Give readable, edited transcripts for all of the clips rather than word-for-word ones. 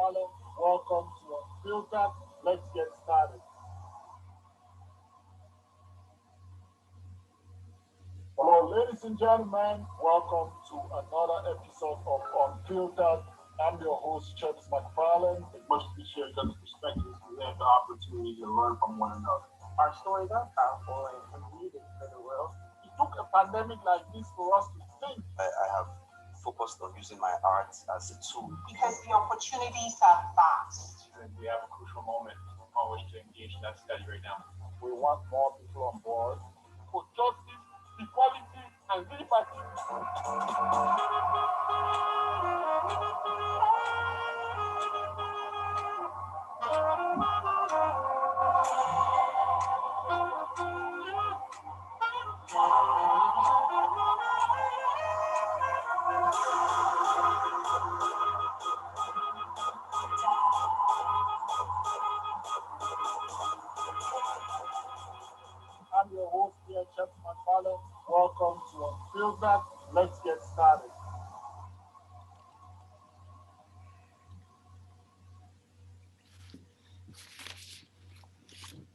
McFarlane. Welcome to Unfiltered. Let's get started. Hello, ladies and gentlemen. Welcome to another episode of Unfiltered. I'm your host, Chubbs McFarlane. It's much appreciated that the perspectives we have the opportunity to learn from one another. Our stories are powerful and needed for the world. It took a pandemic like this for us to think. I have focused on using my art as a tool. Because the opportunities are vast. And we have a crucial moment on which to engage in that study right now. We want more people on board for justice, equality, and liberty. I'm your host here, Chubbs McFarlane. Welcome to Unfiltered. Let's get started.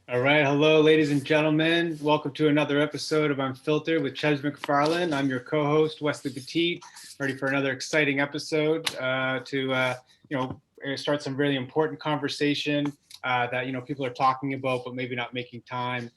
All right, hello, ladies and gentlemen. Welcome to another episode of Unfiltered with Chubbs McFarlane. I'm your co-host, Wesley Petit, ready for another exciting episode to start some really important conversation that people are talking about, but maybe not making time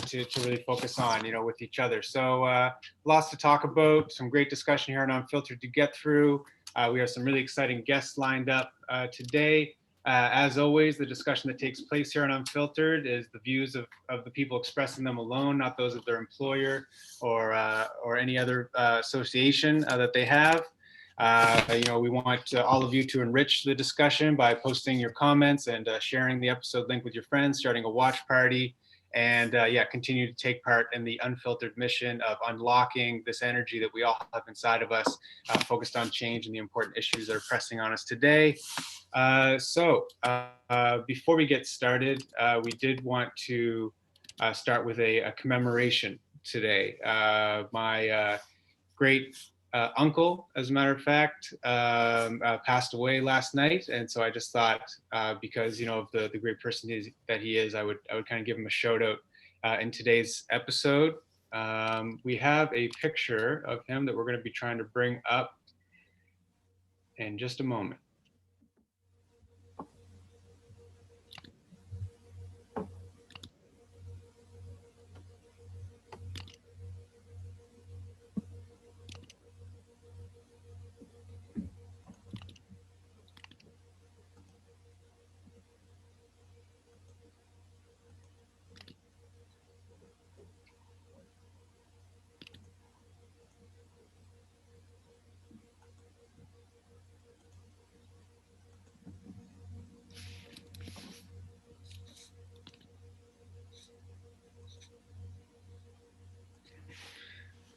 to really focus on with each other. So lots to talk about. Some great discussion here on Unfiltered to get through. We have some really exciting guests lined up today. As always, the discussion that takes place here on Unfiltered is the views of the people expressing them alone, not those of their employer or any other association that they have. We want all of you to enrich the discussion by posting your comments and sharing the episode link with your friends, starting a watch party, and continue to take part in the unfiltered mission of unlocking this energy that we all have inside of us, focused on change and the important issues that are pressing on us today. So before we get started, we did want to start with a commemoration today. My great uncle, as a matter of fact, passed away last night, and so I just thought, because of the great person that he is, I would kind of give him a shout out in today's episode. We have a picture of him that we're going to be trying to bring up in just a moment.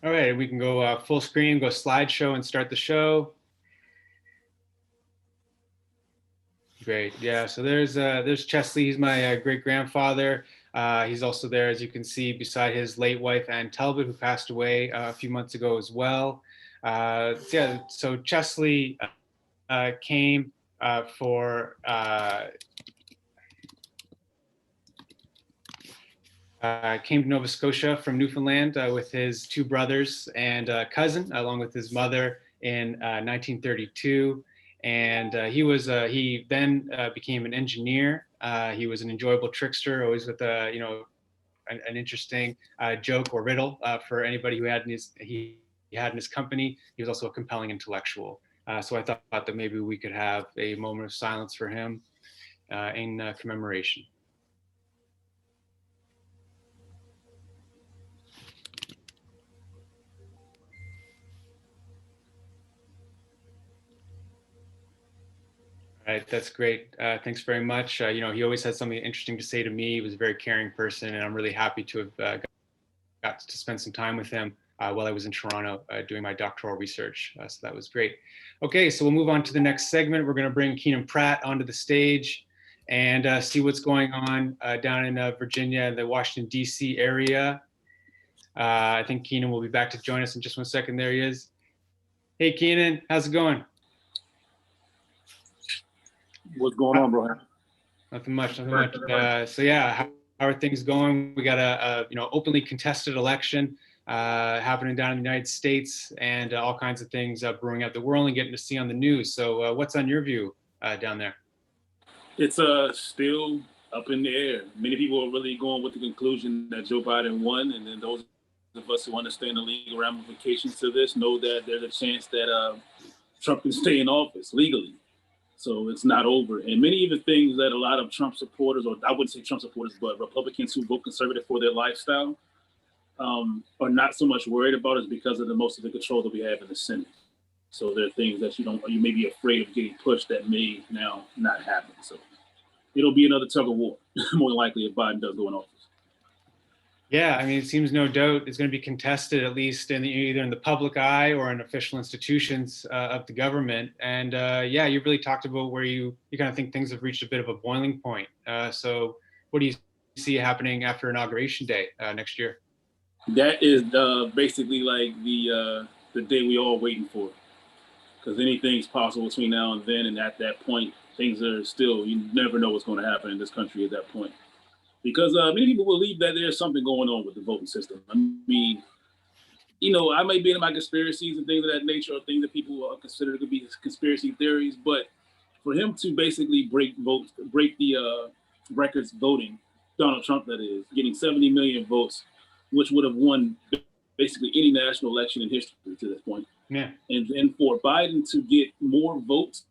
All right, we can go full screen, go slideshow and start the show. Great, yeah, so there's Chesley. He's my great-grandfather. He's also there, as you can see, beside his late wife, Ann Talbot, who passed away a few months ago as well. So Chesley came came to Nova Scotia from Newfoundland with his two brothers and cousin, along with his mother in 1932. And he then became an engineer. He was an enjoyable trickster, always with an interesting joke or riddle for anybody who he had in his company. He was also a compelling intellectual. So I thought that maybe we could have a moment of silence for him in commemoration. All right, that's great. Thanks very much. He always had something interesting to say to me. He was a very caring person, and I'm really happy to have got to spend some time with him while I was in Toronto doing my doctoral research. So that was great. Okay, so we'll move on to the next segment. We're going to bring Kenon Pratt onto the stage and see what's going on down in Virginia, the Washington, D.C. area. I think Kenon will be back to join us in just one second. There he is. Hey, Kenon, how's it going? What's going on, bro? Nothing much. So yeah, how are things going? We got a openly contested election happening down in the United States, and all kinds of things brewing up that we're only getting to see on the news. So what's on your view down there? It's still up in the air. Many people are really going with the conclusion that Joe Biden won, and then those of us who understand the legal ramifications to this know that there's a chance that Trump can stay in office legally. So it's not over. And many of the things that a lot of Trump supporters, or I wouldn't say Trump supporters, but Republicans who vote conservative for their lifestyle, are not so much worried about is because of most of the control that we have in the Senate. So there are things that you may be afraid of getting pushed that may now not happen. So it'll be another tug of war, more than likely, if Biden does go in office. Yeah, I mean, it seems no doubt it's going to be contested, at least either in the public eye or in official institutions of the government. And yeah, you really talked about where you kind of think things have reached a bit of a boiling point. So what do you see happening after Inauguration Day next year? That is basically like the day we all waiting for, because anything's possible between now and then. And at that point, things are still, you never know what's going to happen in this country at that point. Because many people believe that there's something going on with the voting system. I mean, I may be into my conspiracies and things of that nature, or things that people consider to be conspiracy theories. But for him to basically break the records voting, Donald Trump, that is, getting 70 million votes, which would have won basically any national election in history to this point. Yeah. And for Biden to get more votes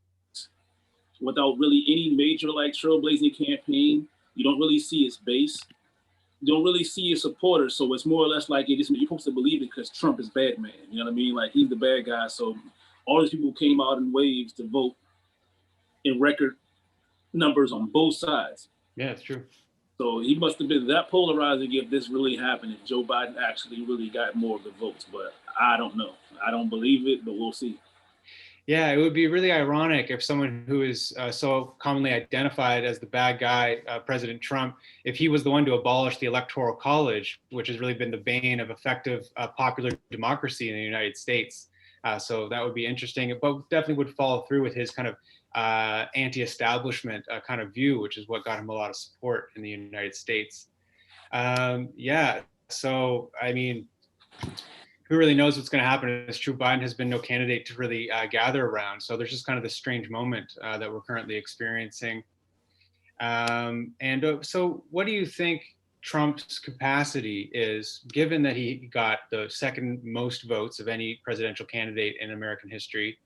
without really any major trailblazing campaign, you don't really see his base. You don't really see his supporters. So it's more or less like you're supposed to believe it because Trump is bad man. You know what I mean? Like, he's the bad guy. So all these people came out in waves to vote in record numbers on both sides. Yeah, it's true. So he must have been that polarizing if this really happened, if Joe Biden actually really got more of the votes. But I don't know. I don't believe it, but we'll see. Yeah, it would be really ironic if someone who is so commonly identified as the bad guy, President Trump, if he was the one to abolish the Electoral College, which has really been the bane of effective popular democracy in the United States. So that would be interesting, but definitely would follow through with his kind of anti-establishment kind of view, which is what got him a lot of support in the United States. Yeah, so I mean, who really knows what's going to happen? It's true, Biden has been no candidate to really gather around. So there's just kind of this strange moment that we're currently experiencing. So what do you think Trump's capacity is, given that he got the second most votes of any presidential candidate in American history?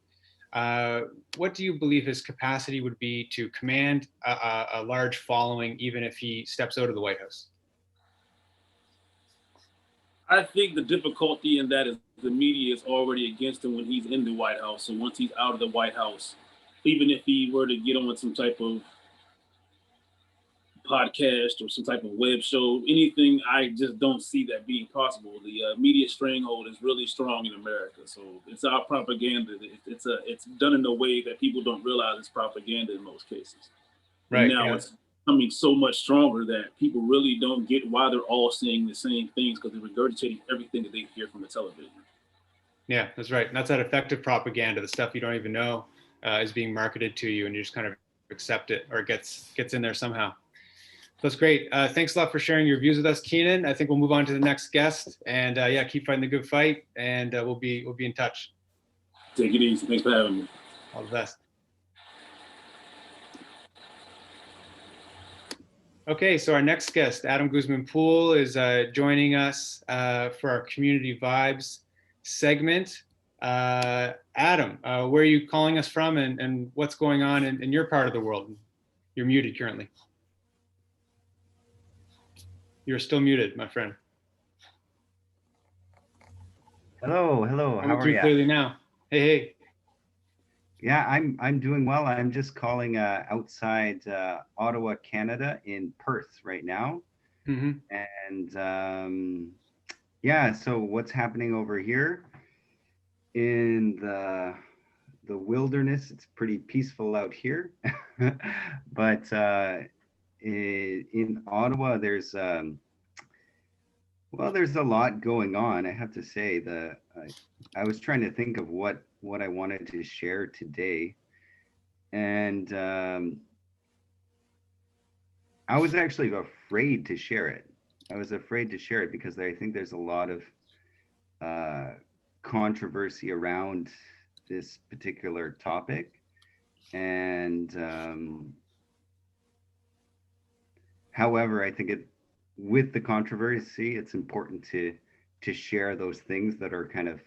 What do you believe his capacity would be to command a large following, even if he steps out of the White House? I think the difficulty in that is the media is already against him when he's in the White House. So once he's out of the White House, even if he were to get on some type of podcast or some type of web show, anything, I just don't see that being possible. The media stranglehold is really strong in America. So it's our propaganda. It's done in a way that people don't realize it's propaganda in most cases. Right. And now it's becoming so much stronger that people really don't get why they're all saying the same things, because they're regurgitating everything that they hear from the television. Yeah, that's right. And that's that effective propaganda, the stuff you don't even know is being marketed to you, and you just kind of accept it, or it gets in there somehow. That's great. Thanks a lot for sharing your views with us, Kenon. I think we'll move on to the next guest, and yeah, keep fighting the good fight, and we'll be in touch. Take it easy. Thanks for having me. All the best. Okay, so our next guest, Adam Guzman-Poole, is joining us for our Community Vibes segment. Adam, where are you calling us from, and what's going on in your part of the world? You're muted currently. You're still muted, my friend. Hello. How are you? Clearly now. Hey. Yeah, I'm doing well. I'm just calling outside Ottawa, Canada, in Perth right now. Mm-hmm. And yeah, so what's happening over here in the wilderness? It's pretty peaceful out here, but in Ottawa, there's a lot going on. I have to say, I was trying to think of what I wanted to share today, And I was actually afraid to share it. I was afraid to share it because I think there's a lot of controversy around this particular topic. And however, I think with the controversy, it's important to share those things that are kind of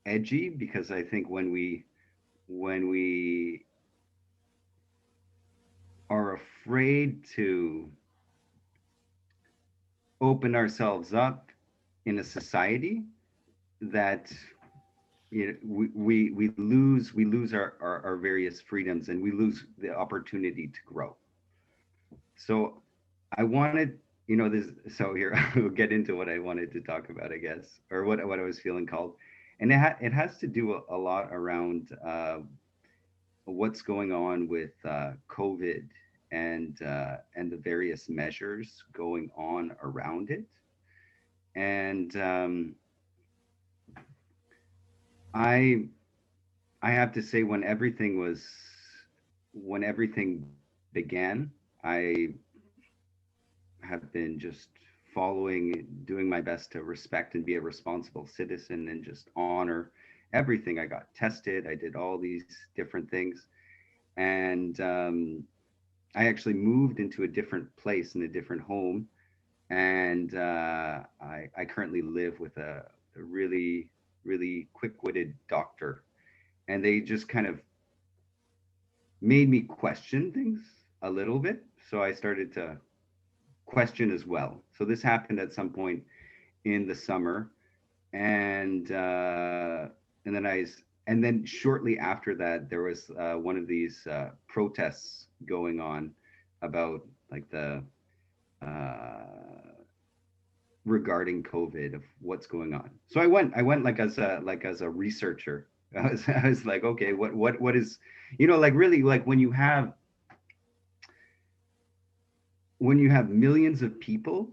edgy, because I think when we are afraid to open ourselves up in a society, that we lose our various freedoms, and we lose the opportunity to grow. So I wanted, this, so here I'll get into what I wanted to talk about, I guess, or what I was feeling called. And it has to do a lot around what's going on with COVID and the various measures going on around it. And I have to say, when everything began, I have been just doing my best to respect and be a responsible citizen and just honor everything. I got tested, I did all these different things. And I actually moved into a different place, in a different home. And I currently live with a really, really quick-witted doctor. And they just kind of made me question things a little bit. So I started to question as well. So this happened at some point in the summer. And then shortly after that, there was one of these protests going on about like the regarding COVID, of what's going on. So I went like as a researcher. I was like, okay, what is, like really, like when you have millions of people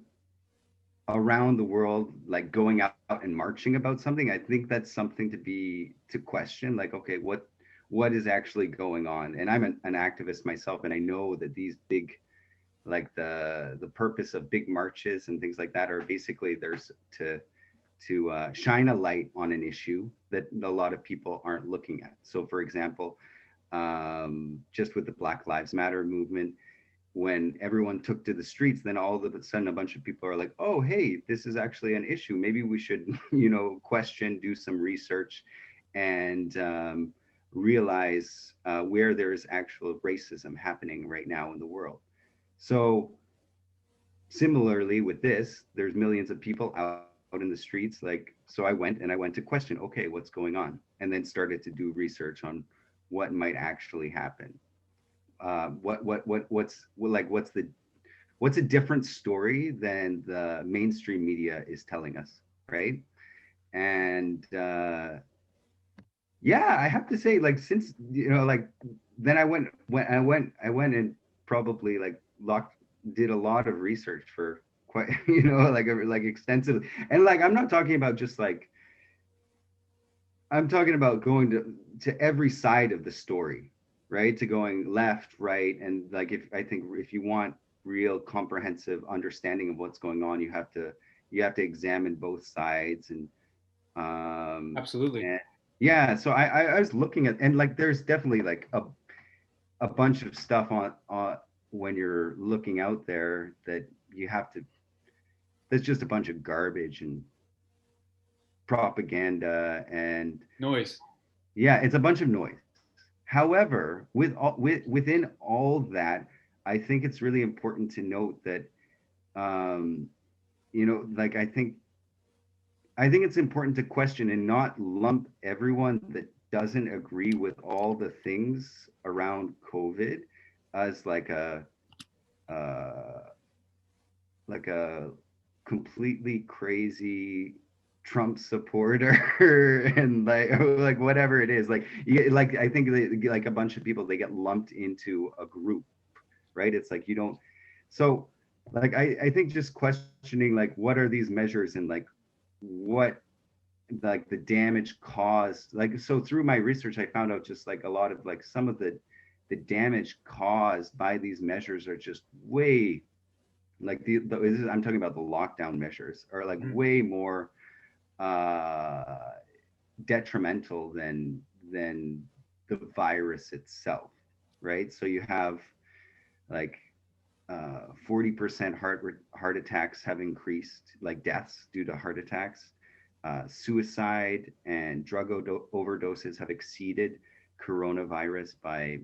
around the world like going out and marching about something, I think that's something to question. Like, okay, what is actually going on? And I'm an activist myself, and I know that these big, like the purpose of big marches and things like that are basically there's to shine a light on an issue that a lot of people aren't looking at. So for example, just with the Black Lives Matter movement, when everyone took to the streets, then all of a sudden a bunch of people are like, oh, hey, this is actually an issue. Maybe we should, question, do some research, and realize where there's actual racism happening right now in the world. So similarly with this, there's millions of people out in the streets. Like, so I went to question, okay, what's going on? And then started to do research on what might actually happen. What's a different story than the mainstream media is telling us, right? And yeah, I have to say, like, since then I went and probably like did a lot of research for quite like extensively. And like, I'm not talking about just like, I'm talking about going to every side of the story, right? To going left, right, and like, I think if you want real comprehensive understanding of what's going on, you have to examine both sides. And absolutely. And, yeah, so I was looking at, and like there's definitely like a bunch of stuff on when you're looking out there that you have to, there's just a bunch of garbage and propaganda and noise. Yeah, it's a bunch of noise. However, within all that, I think it's really important to note that, like I think it's important to question and not lump everyone that doesn't agree with all the things around COVID as like a completely crazy Trump supporter and like whatever it is. Like I think like a bunch of people, they get lumped into a group, right? It's like you don't. So like I think just questioning like what are these measures and like what like the damage caused. Like, so through my research, I found out just like a lot of like some of the the damage caused by these measures are just way, like I'm talking about the lockdown measures, are like way more detrimental than the virus itself, right? So you have like 40% heart attacks have increased, like deaths due to heart attacks. Suicide and drug overdoses have exceeded coronavirus by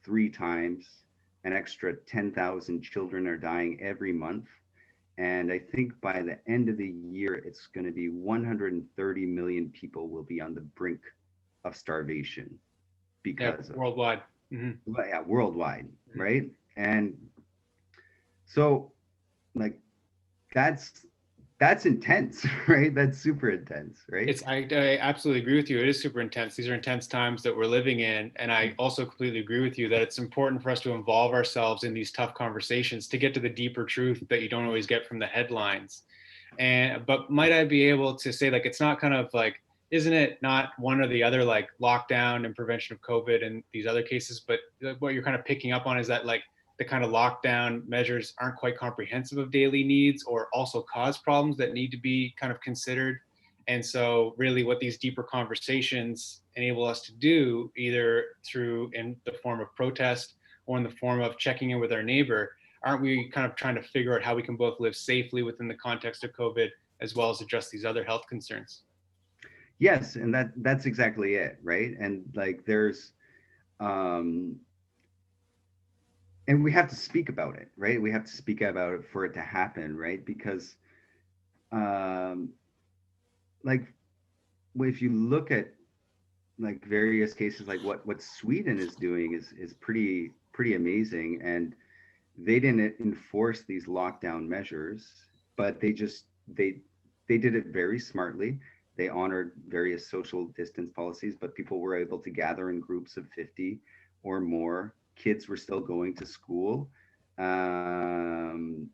3 times. An extra 10,000 children are dying every month. And I think by the end of the year, it's going to be 130 million people will be on the brink of starvation because worldwide. Yeah, worldwide, right? And so, like, that's intense, right? That's super intense, right? I absolutely agree with you. It is super intense. These are intense times that we're living in. And I also completely agree with you that it's important for us to involve ourselves in these tough conversations to get to the deeper truth that you don't always get from the headlines. But might I be able to say, like, it's not kind of like, isn't it not one or the other, like lockdown and prevention of COVID and these other cases, but what you're kind of picking up on is that like the kind of lockdown measures aren't quite comprehensive of daily needs or also cause problems that need to be kind of considered. And so really what these deeper conversations enable us to do, either through in the form of protest or in the form of checking in with our neighbor, aren't we kind of trying to figure out how we can both live safely within the context of COVID as well as address these other health concerns? Yes, and that's exactly it, right? And like there's and we have to speak about it, right? We have to speak about it for it to happen, right? Because like if you look at like various cases, like what Sweden is doing is pretty amazing, and they didn't enforce these lockdown measures, but they did it very smartly. They honored various social distance policies, but people were able to gather in groups of 50 or more. Kids were still going to school. And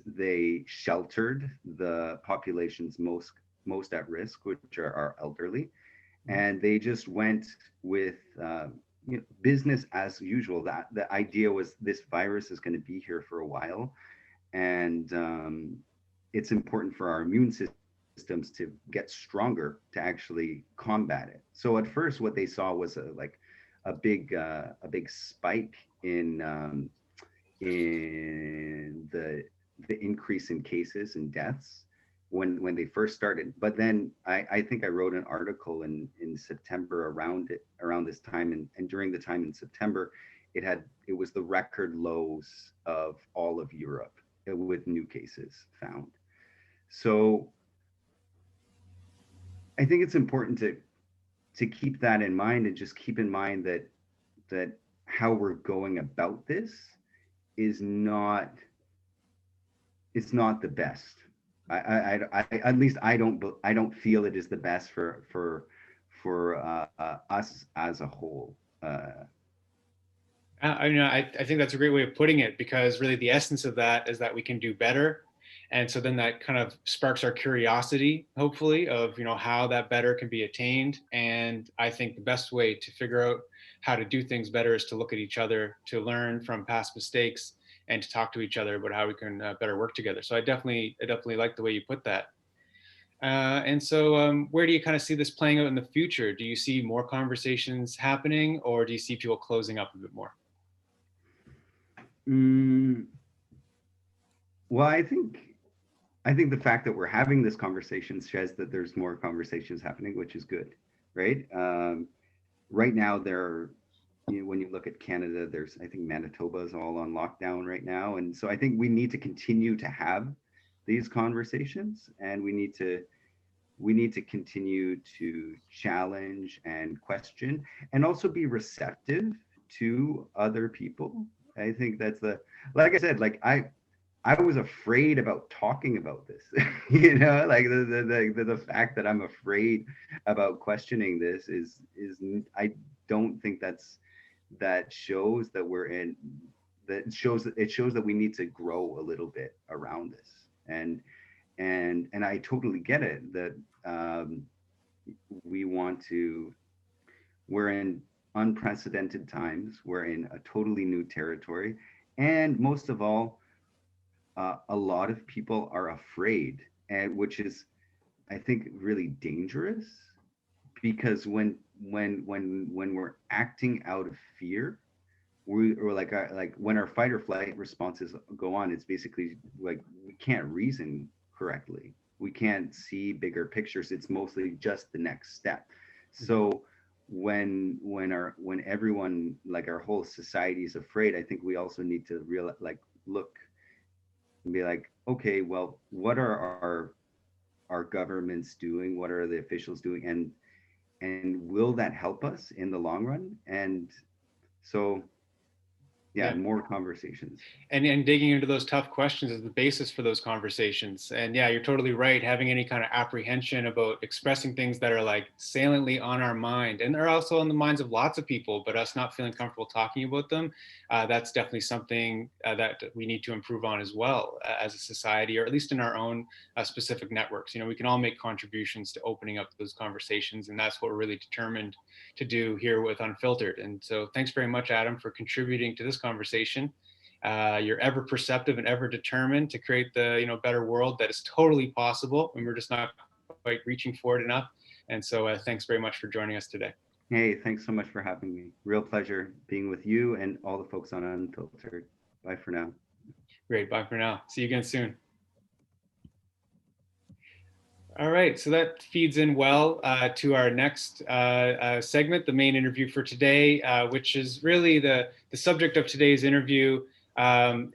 they sheltered the population's most at risk, which are our elderly. And they just went with business as usual. That the idea was this virus is going to be here for a while, and it's important for our immune systems to get stronger to actually combat it. So at first, what they saw was a big spike in the increase in cases and deaths when they first started. But then I think I wrote an article in September around this time, and during the time in September, it was the record lows of all of Europe with new cases found. So I think it's important to keep that in mind, and just keep in mind that how we're going about this is not the best. I at least I don't feel it is the best for us as a whole. I think that's a great way of putting it, because really the essence of that is that we can do better. And so then that kind of sparks our curiosity, hopefully, of how that better can be attained. And I think the best way to figure out how to do things better is to look at each other, to learn from past mistakes, and to talk to each other about how we can better work together. So I definitely like the way you put that. And so where do you kind of see this playing out in the future? Do you see more conversations happening, or do you see people closing up a bit more? Well, I think the fact that we're having this conversation says that there's more conversations happening, which is good, right? Right now, when you look at Canada, I think Manitoba is all on lockdown right now. And so I think we need to continue to have these conversations, and we need to continue to challenge and question, and also be receptive to other people. I think that's like I said, like I was afraid about talking about this, like the fact that I'm afraid about questioning this is I don't think that shows that it shows that we need to grow a little bit around this. And I totally get it that we're in unprecedented times. We're in a totally new territory. And most of all, a lot of people are afraid, and which is, I think, really dangerous, because when we're acting out of fear, like when our fight or flight responses go on, it's basically like we can't reason correctly. We can't see bigger pictures. It's mostly just the next step. So when everyone, like our whole society, is afraid, I think we also need to look and be like, okay, well, what are our governments doing? What are the officials doing? And will that help us in the long run? And so, yeah, Yeah. more conversations. And digging into those tough questions is the basis for those conversations. And yeah, you're totally right. Having any kind of apprehension about expressing things that are like saliently on our mind, and they're also on the minds of lots of people, but us not feeling comfortable talking about them, that's definitely something that we need to improve on as well as a society, or at least in our own specific networks. You know, we can all make contributions to opening up those conversations, and that's what we're really determined to do here with Unfiltered. And so thanks very much, Adam, for contributing to this conversation. You're ever perceptive and ever determined to create the better world that is totally possible, and we're just not quite reaching for it enough. And so thanks very much for joining us today. Hey, thanks so much for having me. Real pleasure being with you and all the folks on Unfiltered. Bye for now. Great. Bye for now. See you again soon. All right, so that feeds in well to our next segment, the main interview for today, which is really the subject of today's interview.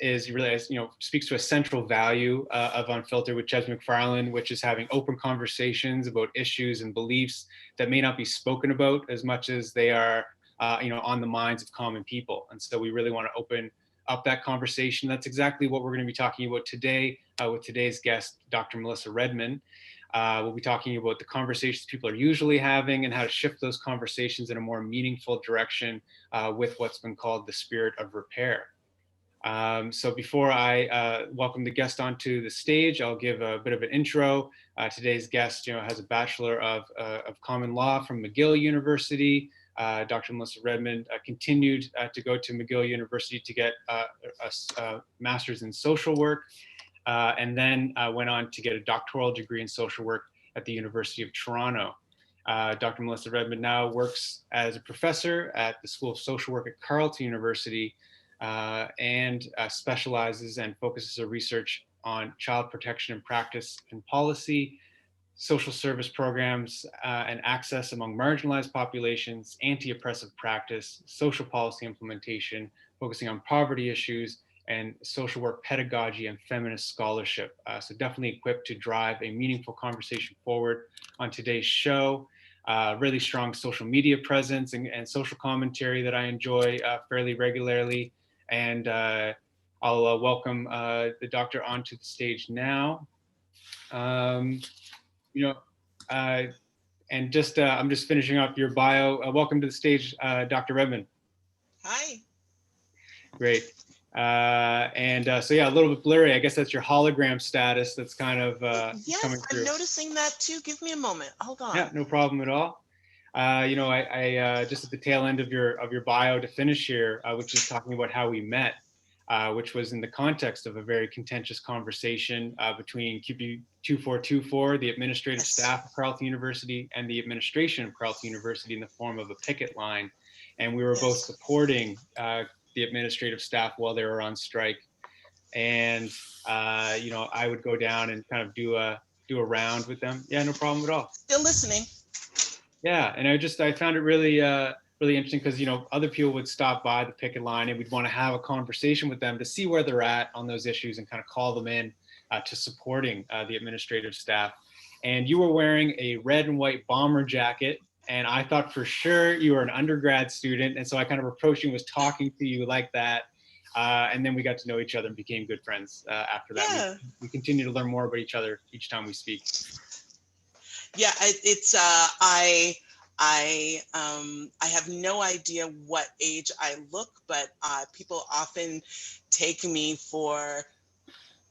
Is really, speaks to a central value of Unfiltered with Ches McFarlane, which is having open conversations about issues and beliefs that may not be spoken about as much as they are, on the minds of common people. And so we really want to open up that conversation. That's exactly what we're going to be talking about today with today's guest, Dr. Melissa Redmond. We'll be talking about the conversations people are usually having and how to shift those conversations in a more meaningful direction with what's been called the spirit of repair. So before I welcome the guest onto the stage, I'll give a bit of an intro. Today's guest, has a Bachelor of Common Law from McGill University. Dr. Melissa Redmond continued to go to McGill University to get a master's in social work, and then went on to get a doctoral degree in social work at the University of Toronto. Dr. Melissa Redmond now works as a professor at the School of Social Work at Carleton University, and specializes and focuses her research on child protection and practice and policy, social service programs and access among marginalized populations, anti-oppressive practice, social policy implementation, focusing on poverty issues, and social work pedagogy and feminist scholarship. So definitely equipped to drive a meaningful conversation forward on today's show. Really strong social media presence and social commentary that I enjoy fairly regularly. And I'll welcome the doctor onto the stage now. And I'm just finishing up your bio. Welcome to the stage, Dr. Redmond. Hi. Great. So yeah, a little bit blurry. I guess that's your hologram status that's kind of yes, coming through. I'm noticing that too. Give me a moment. Hold on. Yeah, no problem at all. I just at the tail end of your bio to finish here, which is talking about how we met, which was in the context of a very contentious conversation between QP 2424, the administrative staff of Carleton University, and the administration of Carleton University in the form of a picket line. And we were both supporting the administrative staff while they were on strike. And, I would go down and kind of do a round with them. Yeah, no problem at all. Still listening. Yeah, and I found it really really interesting because other people would stop by the picket line and we'd want to have a conversation with them to see where they're at on those issues and kind of call them in to supporting the administrative staff. And you were wearing a red and white bomber jacket, and I thought for sure you were an undergrad student, and so I kind of approached you and was talking to you like that. And then we got to know each other and became good friends after that. Yeah. We continue to learn more about each other each time we speak. Yeah, I have no idea what age I look, but people often take me for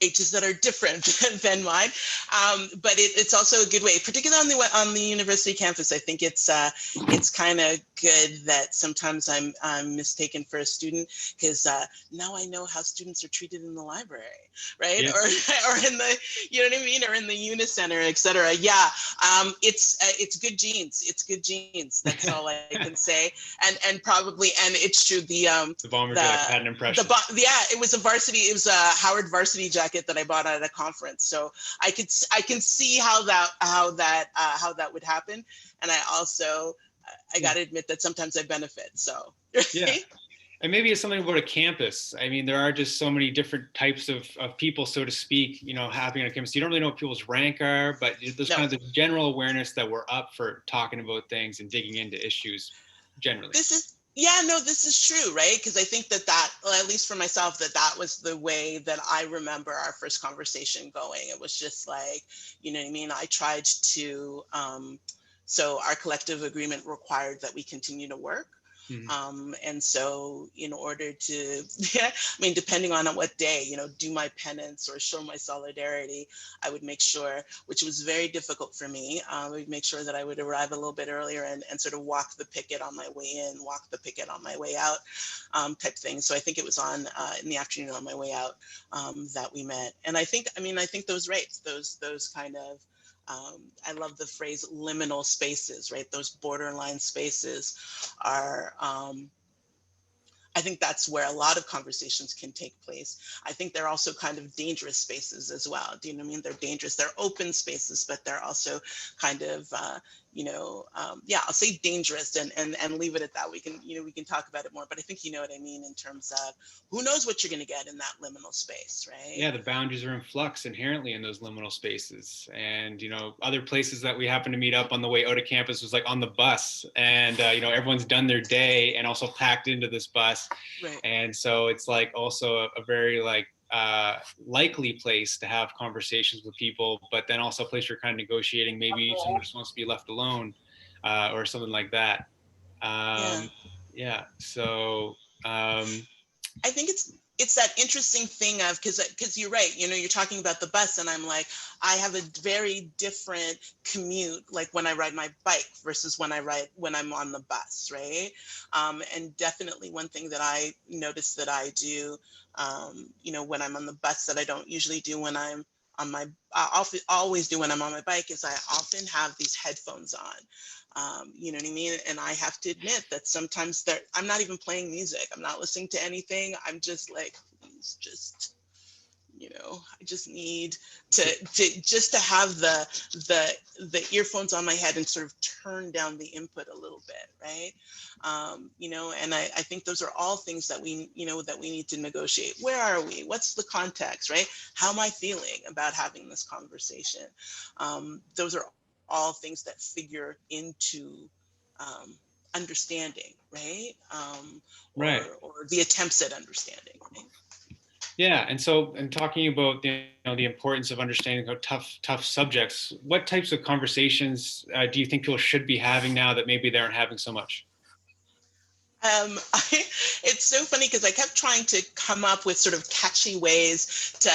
H's that are different than mine, but it's also a good way, particularly on the university campus. I think it's kind of good that sometimes I'm mistaken for a student, because now I know how students are treated in the library, right? Yeah. Or in the, you know what I mean, or in the Unicenter, et cetera. Yeah, it's good genes. It's good genes. That's all I can say. And probably, and it's true. The bomber jacket had an impression. It was a Howard varsity jacket that I bought at a conference. So I can see how that would happen. And I got to admit that sometimes I benefit. So yeah. And maybe it's something about a campus. I mean, there are just so many different types of people, so to speak, happening on campus. You don't really know what people's rank are, but there's kind of the general awareness that we're up for talking about things and digging into issues generally. This is true, right? Because I think that well, at least for myself, that was the way that I remember our first conversation going. It was just like, you know what I mean? I tried to, so our collective agreement required that we continue to work. Mm-hmm. And so in order to, depending on what day, do my penance or show my solidarity, I would make sure, which was very difficult for me, I would make sure that I would arrive a little bit earlier and sort of walk the picket on my way in, walk the picket on my way out, type thing. So I think it was in the afternoon on my way out that we met. And I think those rates, those kind of, I love the phrase liminal spaces, right? Those borderline spaces are, I think that's where a lot of conversations can take place. I think they're also kind of dangerous spaces as well. Do you know what I mean? They're dangerous. They're open spaces, but they're also kind of, I'll say dangerous and leave it at that. We can talk about it more, but I think you know what I mean in terms of who knows what you're going to get in that liminal space, right? Yeah, the boundaries are in flux inherently in those liminal spaces. And, other places that we happen to meet up on the way out of campus was like on the bus, and, everyone's done their day and also packed into this bus. Right. And so it's like also a very likely place to have conversations with people, but then also a place you're kind of negotiating. Maybe someone just wants to be left alone, or something like that. So I think it's that interesting thing of, because you're right, you're talking about the bus, and I'm like, I have a very different commute, like when I ride my bike versus when I'm on the bus, right? And definitely one thing that I notice that I do, when I'm on the bus that I don't usually do when I'm on my, I always do when I'm on my bike, is I often have these headphones on. You know what I mean? And I have to admit that sometimes I'm not even playing music. I'm not listening to anything. I'm just like, please just, I just need to have the earphones on my head and sort of turn down the input a little bit, right? And I think those are all things that we need to negotiate. Where are we? What's the context, right? How am I feeling about having this conversation? Those are all things that figure into understanding, right? Or the attempts at understanding, right? Yeah, and talking about the importance of understanding how tough subjects, what types of conversations do you think people should be having now that maybe they aren't having so much? It's so funny because I kept trying to come up with sort of catchy ways to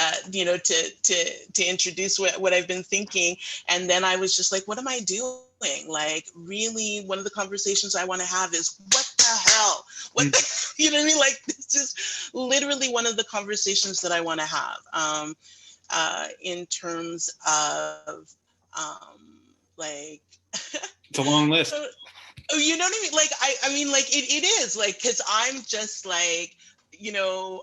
introduce what I've been thinking, and then I was just like, what am I doing? Like, really, one of the conversations I want to have is, what the hell? What the, you know what I mean? Like, this is literally one of the conversations that I want to have, in terms of it's a long list. Oh, you know what I mean? Like, I mean, like, it is, like, because I'm just like, you know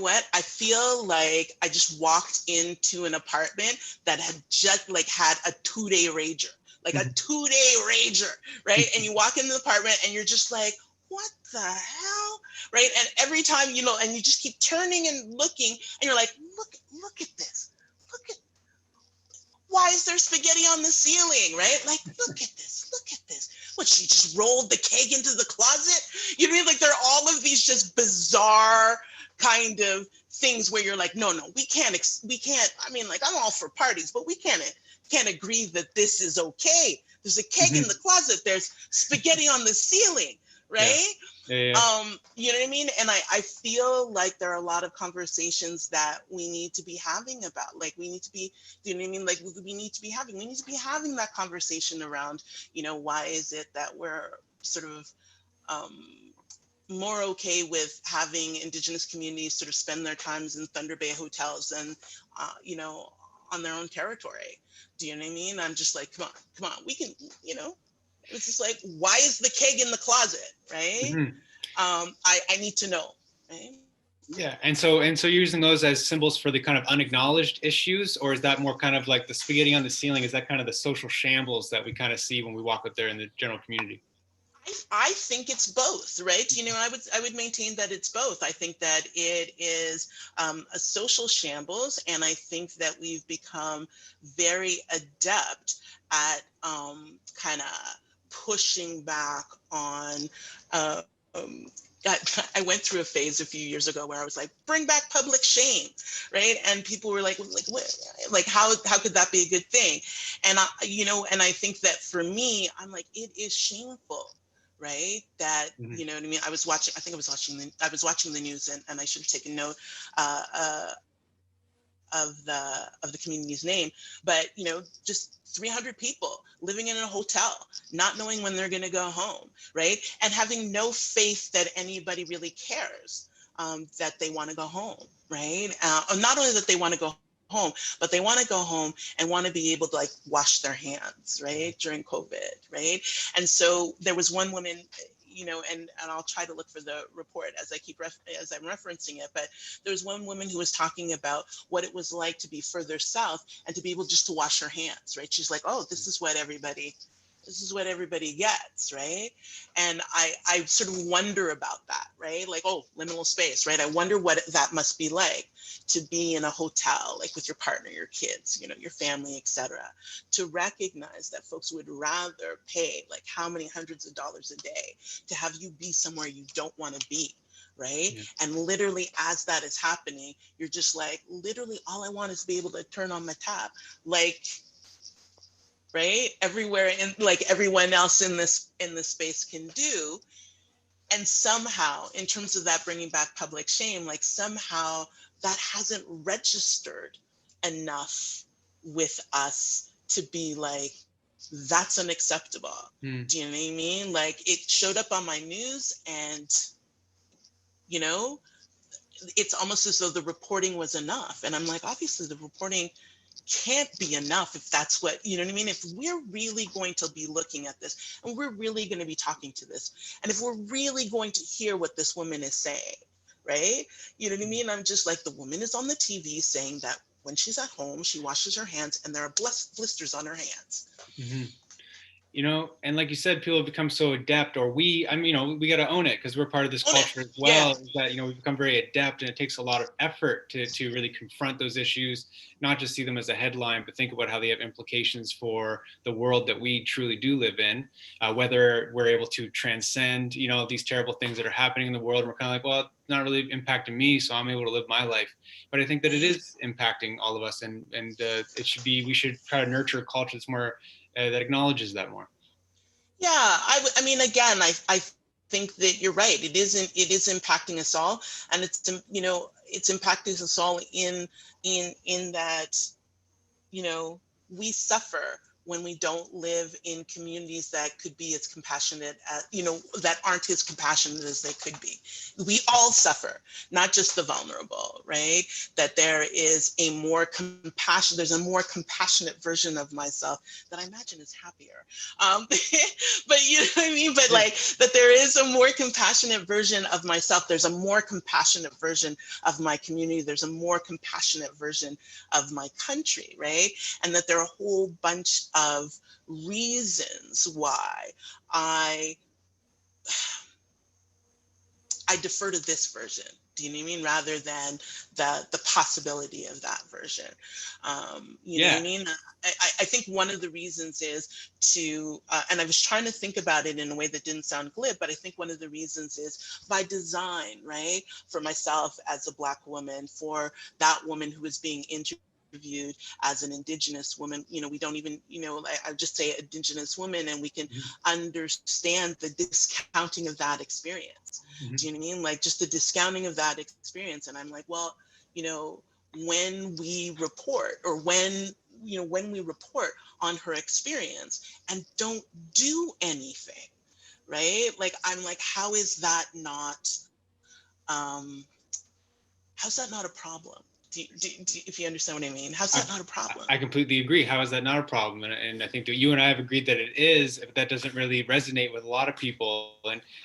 what? I feel like I just walked into an apartment that had just had a 2-day rager, like a 2-day rager, right? And you walk into the apartment and you're just like, what the hell, right? And every time, and you just keep turning and looking, and you're like, look at this, why is there spaghetti on the ceiling, right? Like, look at this. What, she just rolled the keg into the closet? You know what I mean? Like, there are all of these just bizarre kind of things where you're like, no, we can't, I mean, like, I'm all for parties, but we can't agree that this is okay. There's a keg in the closet. There's spaghetti on the ceiling, right? Yeah. You know what I mean? And I feel like there are a lot of conversations that we need to be having about, like, we need to be, you know what I mean? Like, we need to be having that conversation around, you know, why is it that we're sort of more okay with having Indigenous communities sort of spend their times in Thunder Bay hotels and, you know, on their own territory. Do you know what I mean? I'm just like, come on, we can, you know, it's just like, why is the keg in the closet, right? Mm-hmm. I need to know, right? Yeah, and so you're using those as symbols for the kind of unacknowledged issues, or is that more kind of like the spaghetti on the ceiling? Is that kind of the social shambles that we kind of see when we walk up there in the general community? I think it's both, right? You know, I would maintain that it's both. I think that it is a social shambles, and I think that we've become very adept at kind of pushing back on. Um, I went through a phase a few years ago where I was like, bring back public shame, right? And people were like what? Like how could that be a good thing? And you know, and I think that for me, I'm like, it is shameful, right? That, Mm-hmm. you know what I mean? I was watching the news, and I should have taken note of the community's name, but, you know, just 300 people living in a hotel, not knowing when they're going to go home, right? And having no faith that anybody really cares, that they want to go home, right? Not only that they want to go home, but they want to go home and want to be able to, like, wash their hands, right, during COVID, right? And so there was one woman, you know, and I'll try to look for the report as I'm referencing it, but there was one woman who was talking about what it was like to be further south and to be able just to wash her hands, right? She's like, oh, this is what everybody gets, right? And I sort of wonder about that, right? Like, oh, liminal space, right? I wonder what that must be like to be in a hotel, like with your partner, your kids, you know, your family, etc. To recognize that folks would rather pay like how many hundreds of dollars a day to have you be somewhere you don't want to be, right? Yeah. And literally as that is happening, you're just like, literally all I want is to be able to turn on my tap, like, right, everywhere, and like everyone else in this space can do. And somehow, in terms of that bringing back public shame, like somehow that hasn't registered enough with us to be like, that's unacceptable. Do you know what I mean? Like, it showed up on my news, and, you know, it's almost as though the reporting was enough. And I'm like, obviously the reporting can't be enough if that's what, you know what I mean? If we're really going to be looking at this, and we're really going to be talking to this, and if we're really going to hear what this woman is saying, right? You know what I mean? I'm just like, the woman is on the TV saying that when she's at home, she washes her hands and there are blisters on her hands. Mm-hmm. You know, and like you said, people have become so adept, or we got to own it because we're part of this culture as well. Yeah. That, you know, we've become very adept, and it takes a lot of effort to really confront those issues, not just see them as a headline, but think about how they have implications for the world that we truly do live in. Whether we're able to transcend, you know, these terrible things that are happening in the world, and we're kind of like, well, it's not really impacting me, so I'm able to live my life. But I think that it is impacting all of us, and we should try to nurture a culture that's more that acknowledges that more. Yeah, I mean, again, I think that you're right. It is impacting us all, and it's, you know, it's impacting us all in that, you know, we suffer when we don't live in communities that could be as compassionate as, you know, that aren't as compassionate as they could be. We all suffer, not just the vulnerable, right? That there is a more compassionate version of myself that I imagine is happier. But you know what I mean? But like, that there is a more compassionate version of myself. There's a more compassionate version of my community. There's a more compassionate version of my country, right? And that there are a whole bunch of reasons why I defer to this version. Do you know what I mean? Rather than the possibility of that version. You know what I mean? I think one of the reasons is to, and I was trying to think about it in a way that didn't sound glib, but I think one of the reasons is by design, right? For myself as a Black woman, for that woman who is being interviewed interviewed as an Indigenous woman, we don't even, I just say Indigenous woman, and we can understand the discounting of that experience. Do you know what I mean? Like just the discounting of that experience. And I'm like, well, when we report, or when we report on her experience and don't do anything, right? Like, I'm like, how is that not, how's that not a problem? If you understand what I mean, how's that not a problem? I completely agree. How is that not a problem? And I think that you and I have agreed that it is, but that doesn't really resonate with a lot of people.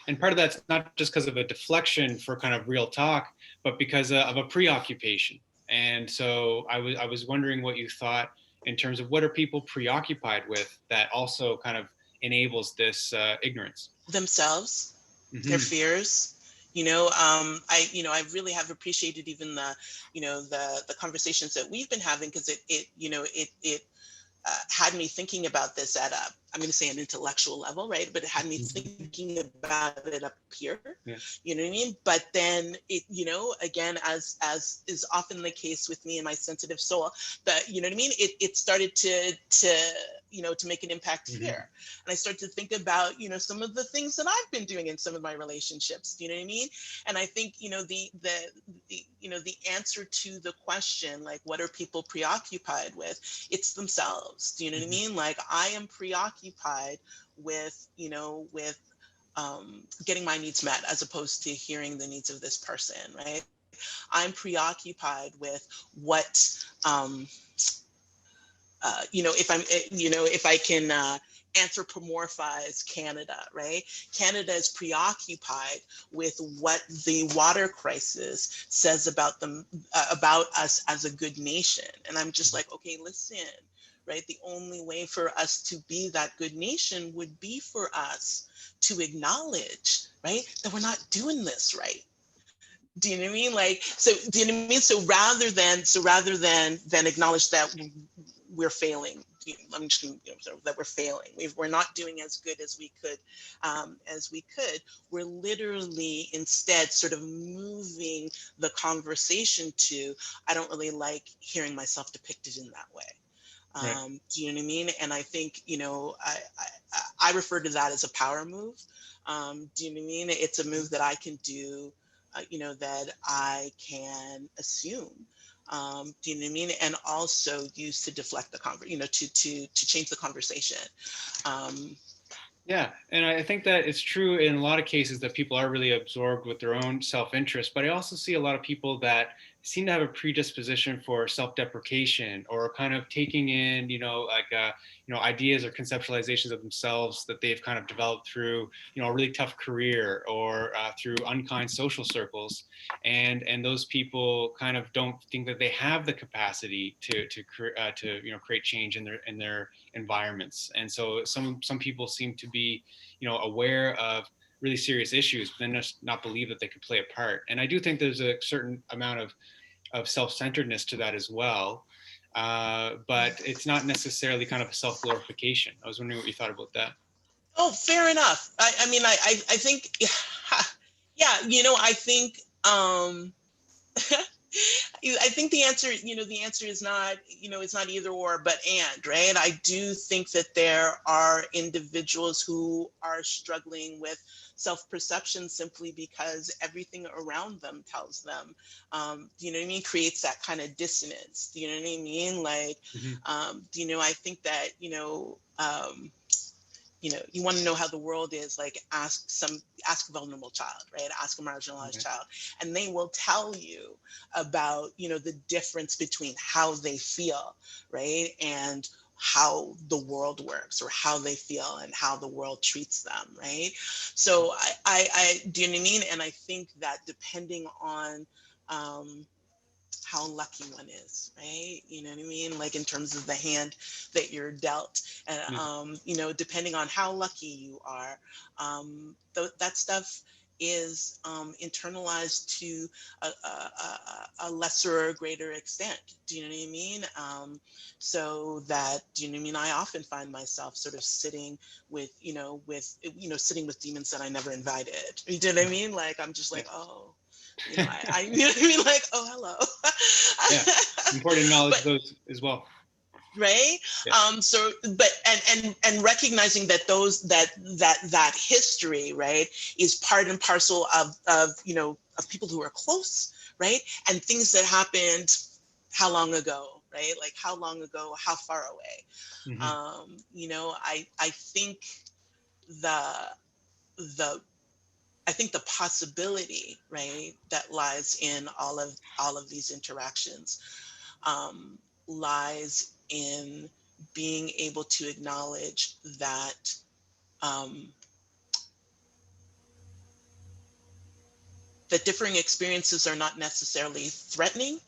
And part of that's not just because of a deflection for kind of real talk, but because of a preoccupation. And so I was wondering what you thought in terms of what are people preoccupied with that also kind of enables this ignorance? Themselves, their fears. I really have appreciated even the conversations that we've been having, because it had me thinking about this at I'm going to say an intellectual level, right? But it had me thinking about it up here. Yeah. You know what I mean? But then it, again, as is often the case with me and my sensitive soul, that, you know what I mean? It started to make an impact here. And I started to think about, some of the things that I've been doing in some of my relationships. Do you know what I mean? And I think, the answer to the question, like, what are people preoccupied with? It's themselves. Do you know what I mean? Like, I am preoccupied with, getting my needs met, as opposed to hearing the needs of this person, right? I'm preoccupied with what, if I can anthropomorphize Canada, right? Canada is preoccupied with what the water crisis says about them, about us as a good nation. And I'm just like, okay, listen, right? The only way for us to be that good nation would be for us to acknowledge, right, that we're not doing this right. Do you know what I mean? Like, so do you know what I mean? So rather than acknowledge that we're failing, I'm just going to, that we're failing. We're not doing as good as we could. We're literally instead sort of moving the conversation to, I don't really like hearing myself depicted in that way. Right. Do you know what I mean? And I think, I refer to that as a power move. Do you know what I mean? It's a move that I can do, that I can assume. Do you know what I mean? And also use to deflect the conversation, to change the conversation. Yeah, and I think that it's true in a lot of cases that people are really absorbed with their own self-interest, but I also see a lot of people that seem to have a predisposition for self-deprecation, or kind of taking in, ideas or conceptualizations of themselves that they've kind of developed through, a really tough career, or through unkind social circles, and those people kind of don't think that they have the capacity to create change in their environments. And so some people seem to be, aware of really serious issues, but then just not believe that they could play a part. And I do think there's a certain amount of self-centeredness to that as well. But it's not necessarily kind of a self-glorification. I was wondering what you thought about that. Oh, fair enough. I think, yeah, I think, I think the answer is not, it's not either or, but and, right? I do think that there are individuals who are struggling with self-perception simply because everything around them tells them, do you know what I mean? Creates that kind of dissonance. Do you know what I mean? Like, I think that, you want to know how the world is, like, ask a vulnerable child, right? Ask a marginalized child, and they will tell you about, the difference between how they feel, right? And how the world works, or how they feel and how the world treats them, right? So I do you know what I mean? And I think that depending on, how lucky one is, right? You know what I mean? Like, in terms of the hand that you're dealt, and depending on how lucky you are, that stuff is internalized to a lesser or greater extent. Do you know what I mean? So that, do you know what I mean? I often find myself sort of sitting with, sitting with demons that I never invited. You know what I mean? Like, I'm just like, oh, You know, you know what I mean? Like, oh, hello. Yeah, important to acknowledge those as well. Right. Yeah. So, but and recognizing that that history, right, is part and parcel of you know, of people who are close, right, and things that happened how long ago, right, like how long ago, how far away. Mm-hmm. You know, I think the the I think the possibility, right, that lies in all of these interactions, lies in being able to acknowledge that that differing experiences are not necessarily threatening,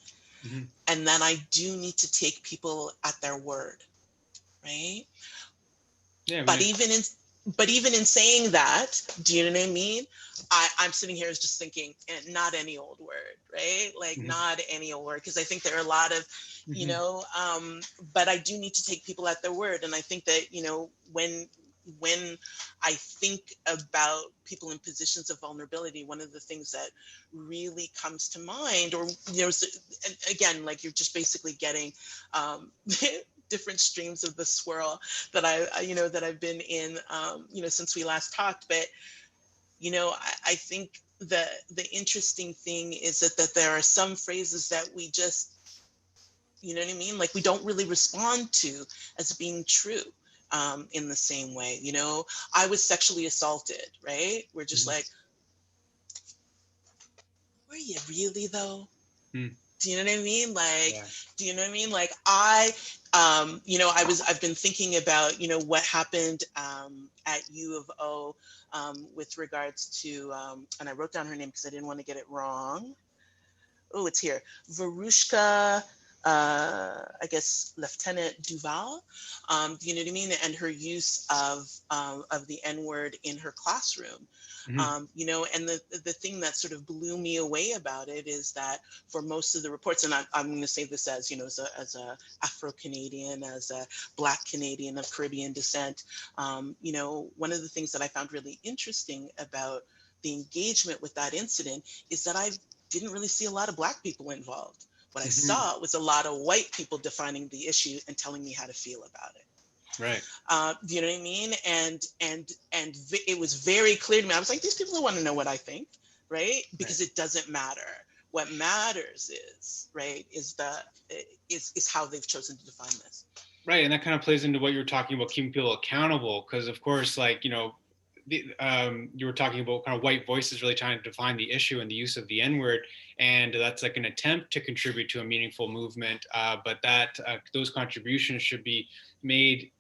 Mm-hmm. and that I do need to take people at their word, right? Yeah. But even in saying that, do you know what I mean? I'm sitting here just thinking, and not any old word, right? Like Mm-hmm. not any old word, because I think there are a lot of, you know, but I do need to take people at their word. And I think that, you know, when I think about people in positions of vulnerability, one of the things that really comes to mind, or, you know, and again, like you're just basically getting different streams of the swirl that you know, that I've been in, you know, since we last talked. But, you know, I think the interesting thing is that there are some phrases that we just, you know what I mean? Like we don't really respond to as being true. In the same way, you know, I was sexually assaulted, right? We're just like, were you really though? Mm-hmm. Do you know what I mean? Like, Yeah. do you know what I mean? Like you know, I've been thinking about, you know, what happened at U of O with regards to, and I wrote down her name because I didn't want to get it wrong. Oh, it's here. Verushka, I guess, Lieutenant Duval, you know what I mean? And her use of the N-word in her classroom. Mm-hmm. You know, and the thing that sort of blew me away about it is that for most of the reports, and I'm going to say this as, you know, as a Afro-Canadian, as a Black Canadian of Caribbean descent, you know, one of the things that I found really interesting about the engagement with that incident is that I didn't really see a lot of Black people involved. What I Mm-hmm. saw was a lot of white people defining the issue and telling me how to feel about it. Right. Do you know what I mean? And it was very clear to me. I was like, these people don't want to know what I think, right? Because it doesn't matter. What matters is, right, is how they've chosen to define this. Right, and that kind of plays into what you were talking about, keeping people accountable, because of course, like, you know, you were talking about kind of white voices really trying to define the issue and the use of the N-word, and that's like an attempt to contribute to a meaningful movement, but that those contributions should be made,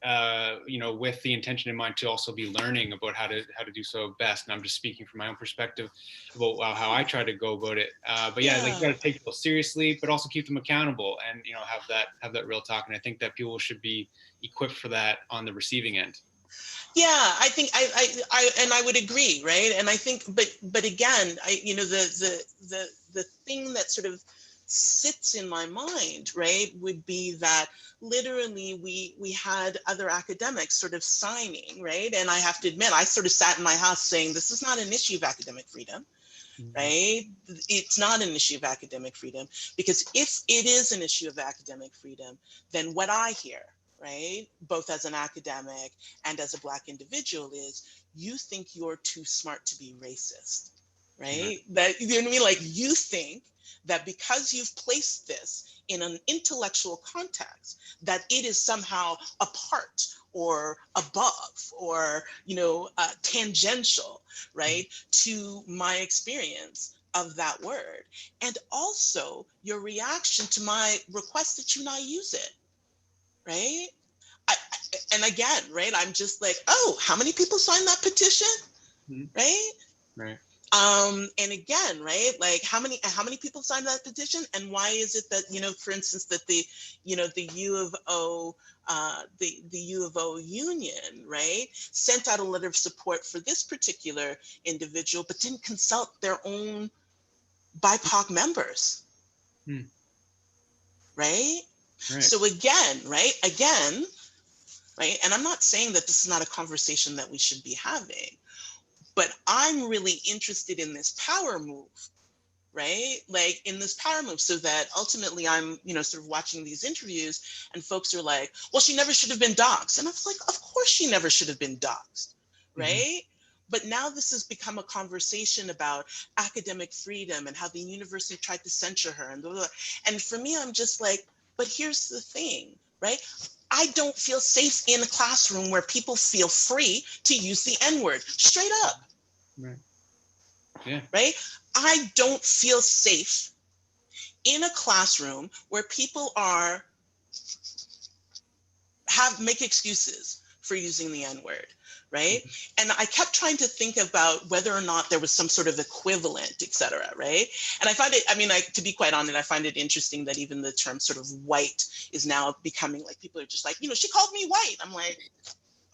you know, with the intention in mind to also be learning about how to do so best. And I'm just speaking from my own perspective about how I try to go about it. But yeah, like you got to take people seriously, but also keep them accountable, and, you know, have that real talk. And I think that people should be equipped for that on the receiving end. Yeah, I think I would agree, right? And I think, but again, you know, the thing that sort of sits in my mind, right, would be that literally we had other academics sort of signing, right? And I have to admit, I sort of sat in my house saying, this is not an issue of academic freedom, right? It's not an issue of academic freedom, because if it is an issue of academic freedom, then what I hear, right, both as an academic and as a Black individual, is you think you're too smart to be racist, right? That, you know what I mean? Like, you think that because you've placed this in an intellectual context, that it is somehow apart or above or, you know, tangential, right, to my experience of that word. And also your reaction to my request that you not use it, right? And again, right, I'm just like, oh, how many people signed that petition, right? Right. And again, right, like how many people signed that petition, and why is it that, you know, for instance, that the, you know, the U of O, the U of O union, right, sent out a letter of support for this particular individual, but didn't consult their own BIPOC members, right? So again, right, and I'm not saying that this is not a conversation that we should be having, but I'm really interested in this power move, right? Like in this power move, so that ultimately I'm, sort of watching these interviews and folks are like, well, she never should have been doxxed. And I was like, of course she never should have been doxxed, right? But now this has become a conversation about academic freedom and how the university tried to censure her and blah, blah, blah. And for me, I'm just like, but here's the thing, right? I don't feel safe in a classroom where people feel free to use the N-word, straight up. Right. Yeah. Right? I don't feel safe in a classroom where people make excuses for using the N-word, right? And I kept trying to think about whether or not there was some sort of equivalent, et cetera, right? And I find it, to be quite honest, I find it interesting that even the term sort of white is now becoming like, people are just like, she called me white. I'm like,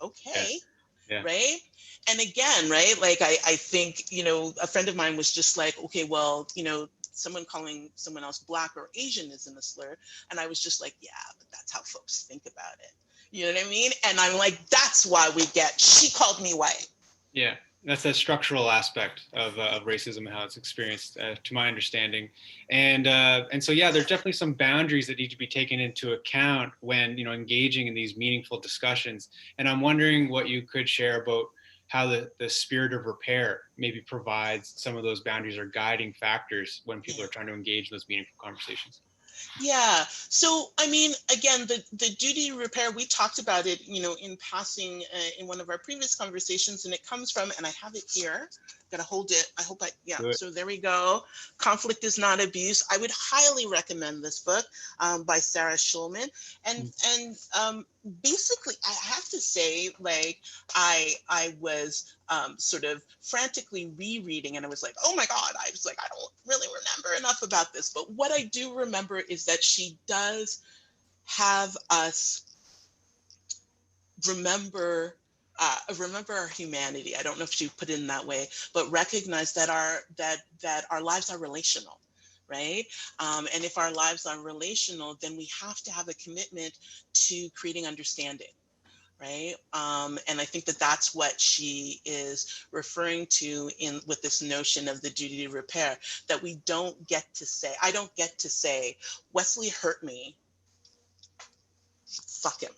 okay. Yeah. Right. And again, right, like I think, a friend of mine was just like, okay, well, someone calling someone else Black or Asian isn't a slur. And I was just like, yeah, but that's how folks think about it. You know what I mean? And I'm like, that's why she called me white. Yeah, that's a structural aspect of racism and how it's experienced, to my understanding. And so, yeah, there's definitely some boundaries that need to be taken into account when, engaging in these meaningful discussions. And I'm wondering what you could share about how the spirit of repair maybe provides some of those boundaries or guiding factors when people are trying to engage in those meaningful conversations. Yeah. So, again, the duty to repair, we talked about it, in passing in one of our previous conversations, and it comes from, and I have it here, gotta hold it. I hope so there we go. Conflict is Not Abuse. I would highly recommend this book by Sarah Schulman. And basically, I have to say, like, I was sort of frantically rereading, and I was like, oh my God, I was like, I don't really remember enough about this. But what I do remember is that she does have us remember our humanity. I don't know if she put it in that way, but recognize that our lives are relational, right? And if our lives are relational, then we have to have a commitment to creating understanding. Right. And I think that that's what she is referring to with this notion of the duty to repair, that I don't get to say, Wesley hurt me, fuck him.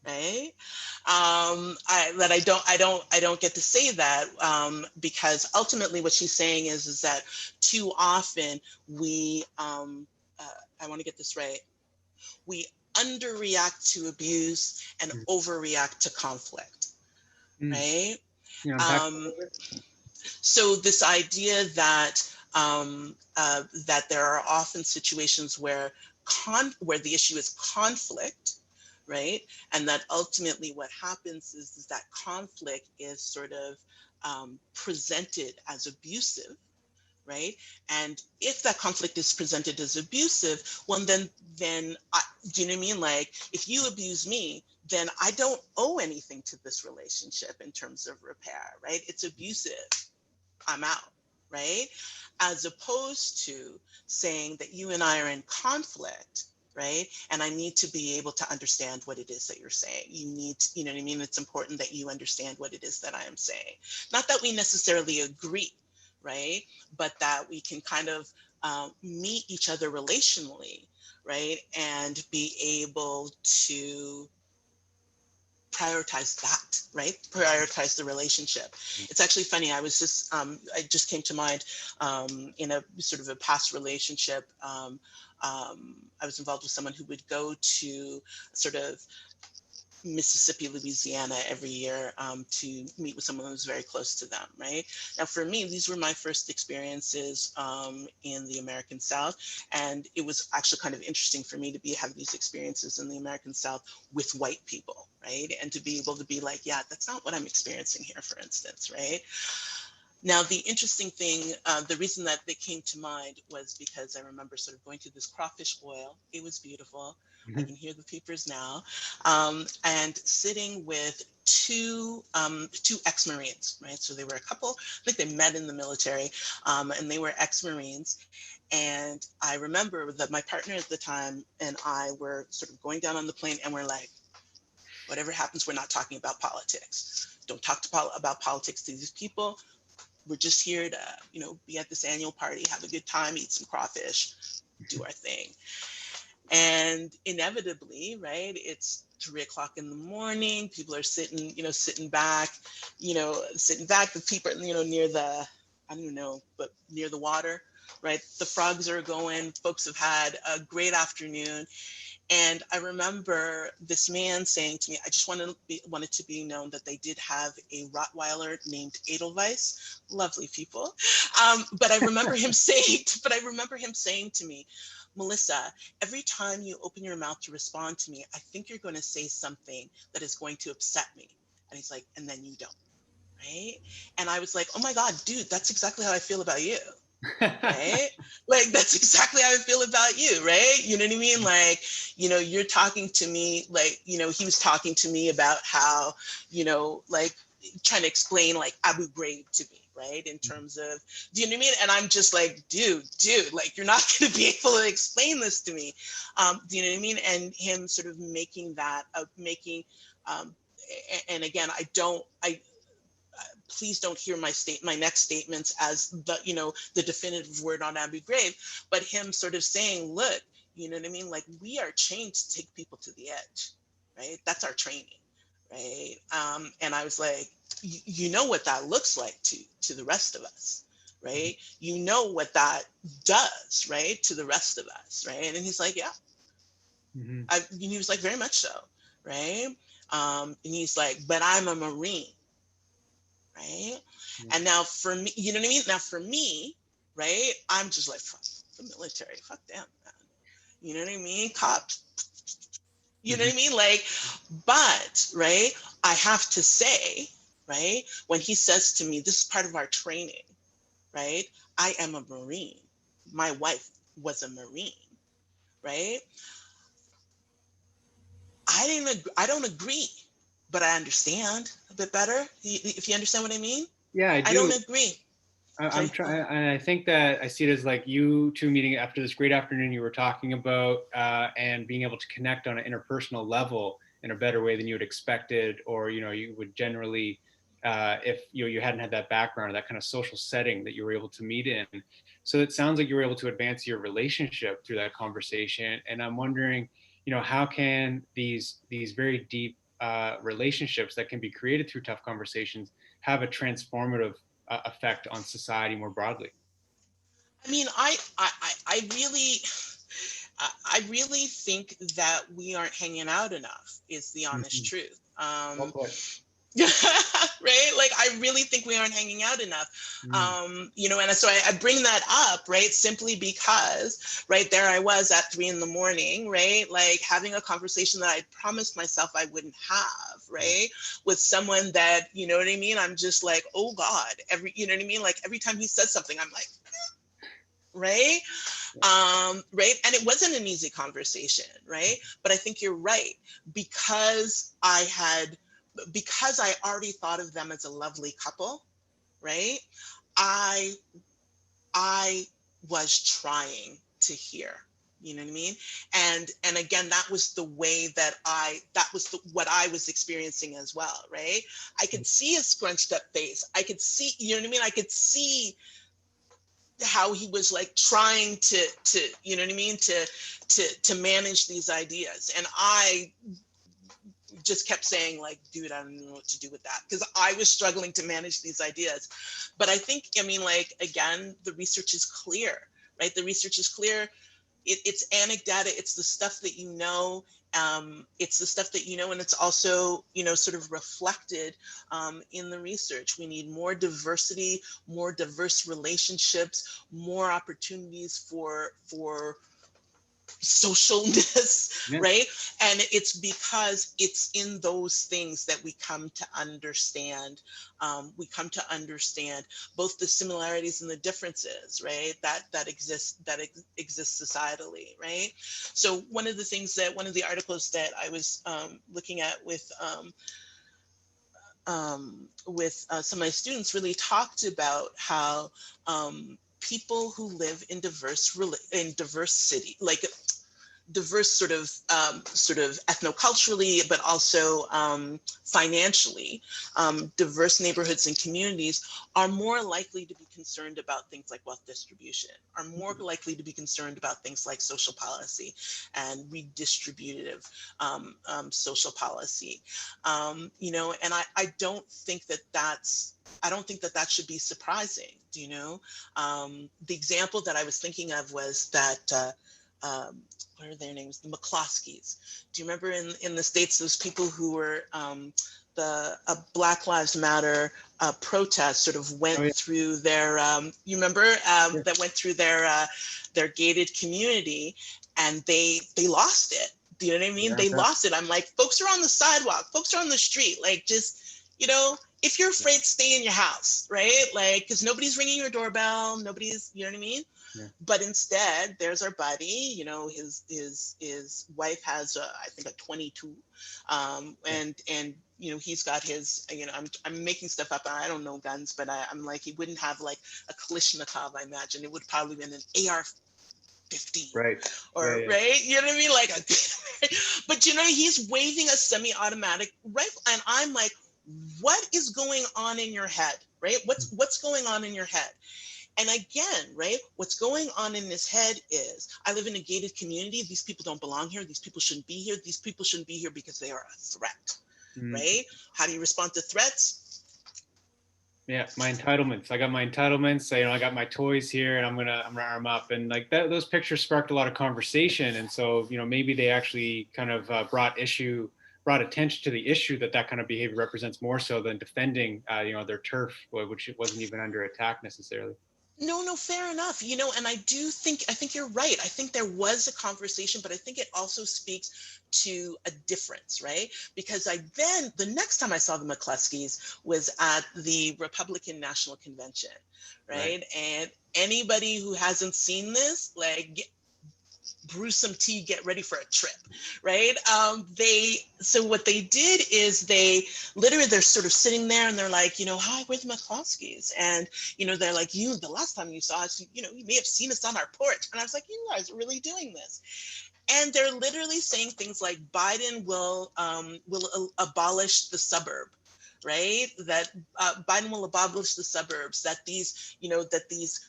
Right. I don't get to say that, because ultimately what she's saying is that too often we, I want to get this right, we underreact to abuse and overreact to conflict. Right? So this idea that that there are often situations where the issue is conflict, right? And that ultimately what happens is that conflict is sort of presented as abusive, right? And if that conflict is presented as abusive, well, then do you know what I mean? Like, if you abuse me, then I don't owe anything to this relationship in terms of repair, right? It's abusive, I'm out, right? As opposed to saying that you and I are in conflict, right? And I need to be able to understand what it is that you're saying. You know what I mean? It's important that you understand what it is that I am saying. Not that we necessarily agree, right? But that we can kind of meet each other relationally, right? And be able to prioritize that, right? Prioritize the relationship. It's actually funny. I was just, I just came to mind in a sort of a past relationship. I was involved with someone who would go to sort of Mississippi, Louisiana every year to meet with someone who was very close to them, right? Now, for me, these were my first experiences in the American South. And it was actually kind of interesting for me to have these experiences in the American South with white people, right? And to be able to be like, yeah, that's not what I'm experiencing here, for instance, right? Now, the interesting thing, the reason that they came to mind was because I remember sort of going to this crawfish boil. It was beautiful. I can hear the peepers now. And sitting with two ex-Marines, right? So they were a couple, I think they met in the military, and they were ex-Marines. And I remember that my partner at the time and I were sort of going down on the plane, and we're like, whatever happens, we're not talking about politics. Don't talk about politics to these people. we're just here to, be at this annual party, have a good time, eat some crawfish, do our thing. And inevitably, right, it's 3 o'clock in the morning, people are sitting back, the people, near the, I don't know, but near the water, right? The frogs are going, folks have had a great afternoon. And I remember this man saying to me, I just wanted to be known that they did have a Rottweiler named Edelweiss, lovely people. But I remember him saying to me, Melissa, every time you open your mouth to respond to me, I think you're going to say something that is going to upset me. And he's like, and then you don't, right? And I was like, oh my God, dude, that's exactly how I feel about you. Right? Like, that's exactly how I feel about you, right? You know what I mean? Like, you're talking to me, like, he was talking to me about how, like, trying to explain like Abu Ghraib to me, right? In terms of, do you know what I mean? And I'm just like, dude, like, you're not going to be able to explain this to me. Do you know what I mean? And him sort of making that, and again, please don't hear my next statements as the definitive word on Abu Ghraib, but him sort of saying, look, you know what I mean? Like, we are trained to take people to the edge, right? That's our training, right? And I was like, you know what that looks like to the rest of us, right? You know what that does, right? To the rest of us, right? And he's like, yeah. Mm-hmm. He was like, very much so, right? And he's like, but I'm a Marine. Right. Yeah. And now for me, you know what I mean? Now for me, right, I'm just like, fuck the military, fuck them, man. You know what I mean? Cops, you know what I mean? Like, but, right, I have to say, right, when he says to me, this is part of our training, right? I am a Marine. My wife was a Marine, right? I don't agree, but I understand a bit better. If you understand what I mean? Yeah, I do. I don't agree. I'm trying, and I think that I see it as like you two meeting after this great afternoon you were talking about, and being able to connect on an interpersonal level in a better way than you had expected, or you would generally, if you hadn't had that background or that kind of social setting that you were able to meet in. So it sounds like you were able to advance your relationship through that conversation. And I'm wondering, how can these very deep relationships that can be created through tough conversations have a transformative effect on society more broadly? I mean, I really think that we aren't hanging out enough, is the honest truth. Right? Like, I really think we aren't hanging out enough. And so I bring that up, right? Simply because, right, there I was at 3 a.m, right? Like, having a conversation that I promised myself I wouldn't have, right? With someone that, you know what I mean? I'm just like, oh God, you know what I mean? Like, every time he says something, I'm like, right? Right. And it wasn't an easy conversation, right? But I think you're right, because I already thought of them as a lovely couple, right? I was trying to hear, you know what I mean? And again, that was the way what I was experiencing as well, right? I could see his scrunched up face. I could see, you know what I mean? I could see how he was like trying to you know what I mean, to manage these ideas. And I just kept saying, like, dude, I don't know what to do with that, because I was struggling to manage these ideas. But I think, I mean, like, again, the research is clear, right? The research is clear. It's anecdata. It's the stuff that you know. It's the stuff that you know, and it's also, sort of reflected in the research. We need more diversity, more diverse relationships, more opportunities for socialness, Yeah. right? And it's because it's in those things that we come to understand. Both the similarities and the differences, right? That exist societally, right? So one of the articles that I was looking at with some of my students really talked about how people who live in diverse city, like diverse sort of ethnoculturally, but also financially, diverse neighborhoods and communities are more likely to be concerned about things like wealth distribution, are more likely to be concerned about things like social policy and redistributive social policy. You know, and I don't think that that should be surprising. Do you know? The example that I was thinking of was that what are their names? The McCloskeys. Do you remember in the States, those people who were the Black Lives Matter protest sort of went through their, you remember, that went through their gated community, and they lost it. Do you know what I mean? They lost it. I'm like, folks are on the sidewalk, folks are on the street, like, just, you know, if you're afraid, stay in your house, right? Like, because nobody's ringing your doorbell, nobody's, you know what I mean? Yeah. But instead, there's our buddy. You know, his wife has I think a 22, and you know, he's got his. You know, I'm making stuff up. I don't know guns, but I'm like, he wouldn't have like a Kalashnikov. I imagine it would probably been an AR-15, right? Or yeah. right, you know what I mean? Like, but you know, he's waving a semi-automatic rifle, and I'm like, what is going on in your head, right? What's going on in your head? And again, right, what's going on in his head is, I live in a gated community. These people don't belong here. These people shouldn't be here. These people shouldn't be here because they are a threat, right? How do you respond to threats? Yeah, my entitlements. I got my entitlements. You know, I got my toys here, and I'm gonna arm up. And like that, those pictures sparked a lot of conversation. And so, you know, maybe they actually kind of brought attention to the issue that kind of behavior represents more so than defending, you know, their turf, which wasn't even under attack necessarily. No, fair enough. You know, and I think you're right. I think there was a conversation, but I think it also speaks to a difference, right? Because the next time I saw the McCloskeys was at the Republican National Convention, right? And anybody who hasn't seen this, like, brew some tea, get ready for a trip, right? So what they did is they're sort of sitting there and they're like, you know, hi, we're the McCloskeys. And, you know, they're like, the last time you saw us, you know, you may have seen us on our porch. And I was like, you guys are really doing this. And they're literally saying things like Biden will abolish the suburb, right? That Biden will abolish the suburbs, that these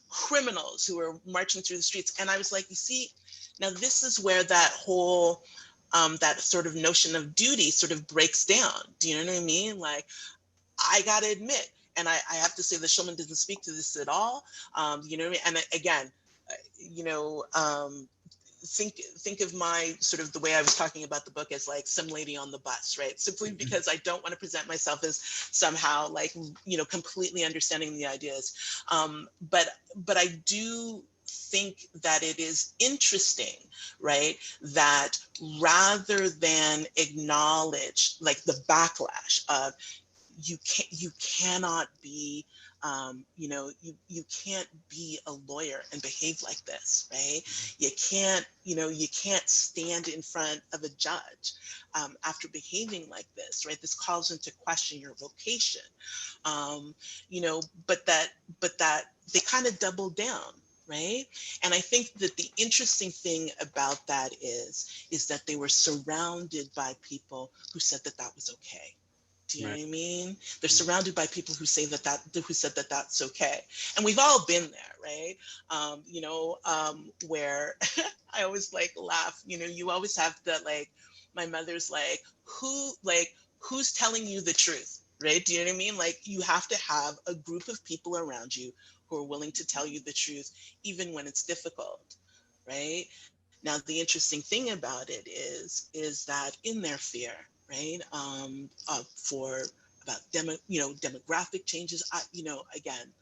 criminals who are marching through the streets. And I was like, you see, now this is where that whole, that sort of notion of duty sort of breaks down. Do you know what I mean? Like, I got to admit, and I have to say the Shulman doesn't speak to this at all. You know what I mean? And again, you know, think of my sort of the way I was talking about the book as like some lady on the bus, right? Simply because I don't want to present myself as somehow like, you know, completely understanding the ideas. But I do think that it is interesting, right? That rather than acknowledge like the backlash of you cannot be, you know, you can't be a lawyer and behave like this, right? You can't stand in front of a judge after behaving like this, right? This calls into question your vocation, you know, but that they kind of double down, right? And I think that the interesting thing about that is that they were surrounded by people who said that was okay. Do you know what I mean? They're surrounded by people who say who said that that's okay. And we've all been there, right? You know, where I always like laugh, you know, you always have that, like, my mother's like, who's telling you the truth, right? Do you know what I mean? Like, you have to have a group of people around you who are willing to tell you the truth, even when it's difficult, right? Now, the interesting thing about it is that in their fear, right, for about demographic changes, you know, again,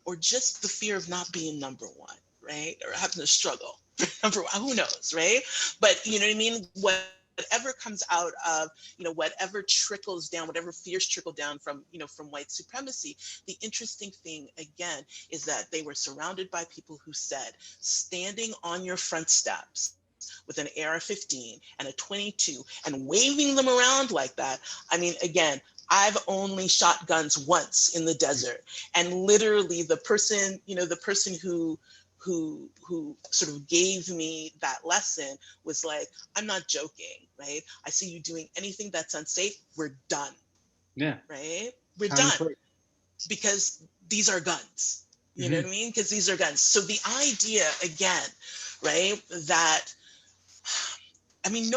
or just the fear of not being number one, right, or having to struggle for number one, who knows, right? But you know what I mean? Whatever comes out of, you know, whatever trickles down, whatever fears trickle down from, you know, from white supremacy, the interesting thing, again, is that they were surrounded by people who said, standing on your front steps with an AR-15 and a 22 and waving them around like that. I mean, again, I've only shot guns once in the desert, and literally the person who who sort of gave me that lesson was like, I'm not joking, right? I see you doing anything that's unsafe, we're done. Yeah. Right? We're Time to done quit. because these are guns. You know what I mean? Because these are guns. So the idea, again, right, that, I mean,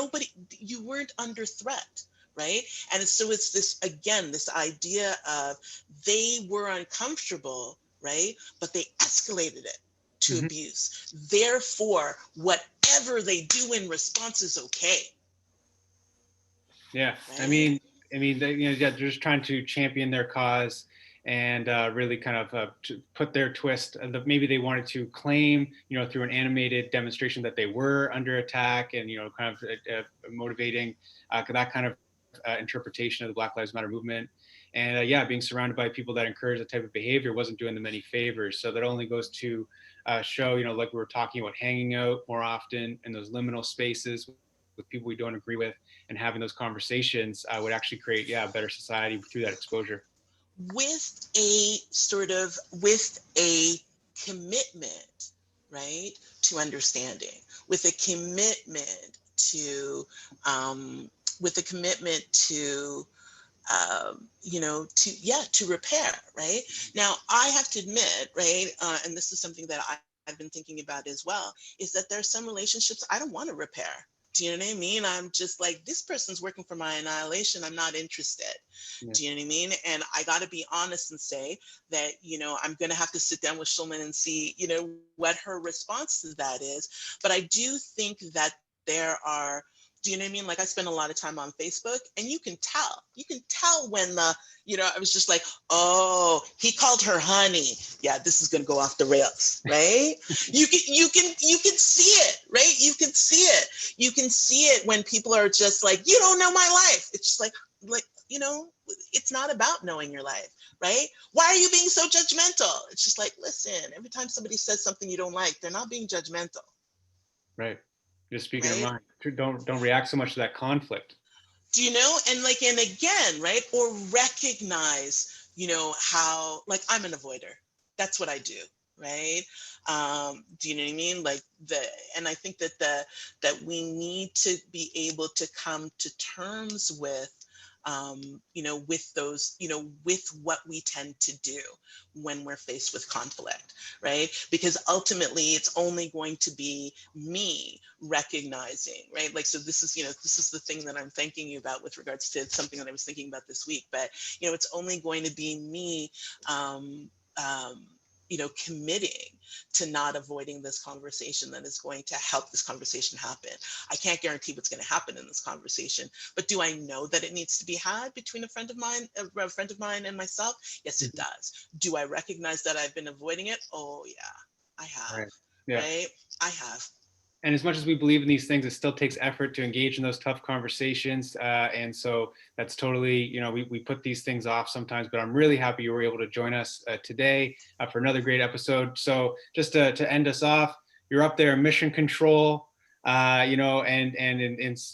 you weren't under threat, right? And so it's this, again, this idea of they were uncomfortable, right? But they escalated it to abuse. Therefore, whatever they do in response is okay. Yeah. Right? I mean, they, they're just trying to champion their cause and really kind of to put their twist. Maybe they wanted to claim, through an animated demonstration that they were under attack, and kind of motivating that kind of interpretation of the Black Lives Matter movement. And being surrounded by people that encourage that type of behavior wasn't doing them any favors. So that only goes to show, like we were talking about, hanging out more often in those liminal spaces with people we don't agree with, and having those conversations would actually create, a better society through that exposure. With a commitment, right, to understanding, with a commitment to to repair, right? Now, I have to admit, right, and this is something that I've been thinking about as well, is that there are some relationships I don't want to repair. Do you know what I mean? I'm just like, this person's working for my annihilation. I'm not interested. Yeah. Do you know what I mean? And I got to be honest and say that, I'm going to have to sit down with Shulman and see, what her response to that is. But I do think that there are, do you know what I mean? Like, I spend a lot of time on Facebook, and you can tell when I was just like, oh, he called her honey. Yeah, this is going to go off the rails, right? you can see it, right? You can see it. You can see it when people are just like, you don't know my life. It's just like, it's not about knowing your life, right? Why are you being so judgmental? It's just like, listen, every time somebody says something you don't like, they're not being judgmental. Right. Just speaking right? their mind. Don't react so much to that conflict. Do you know? And again, right? Or recognize, how, like, I'm an avoider. That's what I do, right? Do you know what I mean? Like and I think that we need to be able to come to terms with, with those, with what we tend to do when we're faced with conflict, right? Because ultimately it's only going to be me recognizing, right? Like, so this is the thing that I'm thanking you about with regards to something that I was thinking about this week, but, it's only going to be me, committing to not avoiding this conversation that is going to help this conversation happen. I can't guarantee what's going to happen in this conversation, but do I know that it needs to be had between a friend of mine and myself? Yes, it does. Do I recognize that I've been avoiding it? Oh yeah, I have. Right? Yeah. Right? I have. And as much as we believe in these things, it still takes effort to engage in those tough conversations. And so that's totally, we put these things off sometimes, but I'm really happy you were able to join us today for another great episode. So just to end us off, you're up there, mission control, and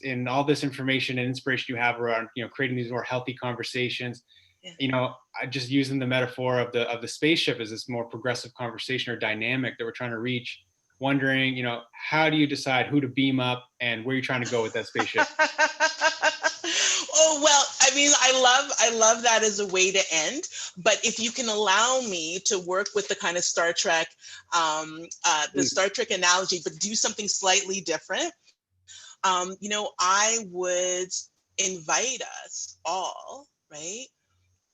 in all this information and inspiration you have around, creating these more healthy conversations. Yeah. I just using the metaphor of the spaceship as this more progressive conversation or dynamic that we're trying to reach. Wondering, how do you decide who to beam up and where you're trying to go with that spaceship? Oh, well, I mean, I love that as a way to end. But if you can allow me to work with the kind of Star Trek, Star Trek analogy, but do something slightly different, I would invite us all, right,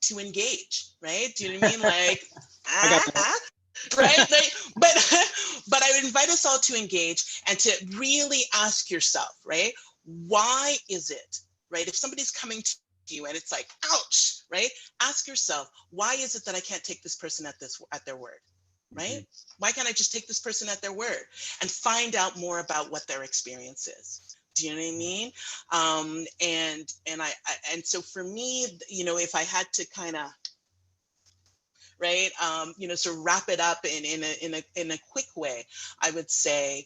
to engage, right? Do you know what I mean? Like, right? But I would invite us all to engage and to really ask yourself, right? Why is it, right? If somebody's coming to you and it's like, ouch, right? Ask yourself, why is it that I can't take this person at their word, right? Mm-hmm. Why can't I just take this person at their word and find out more about what their experience is? Do you know what I mean? And so for me, if I had to kind of, right, sort of wrap it up in a quick way, I would say,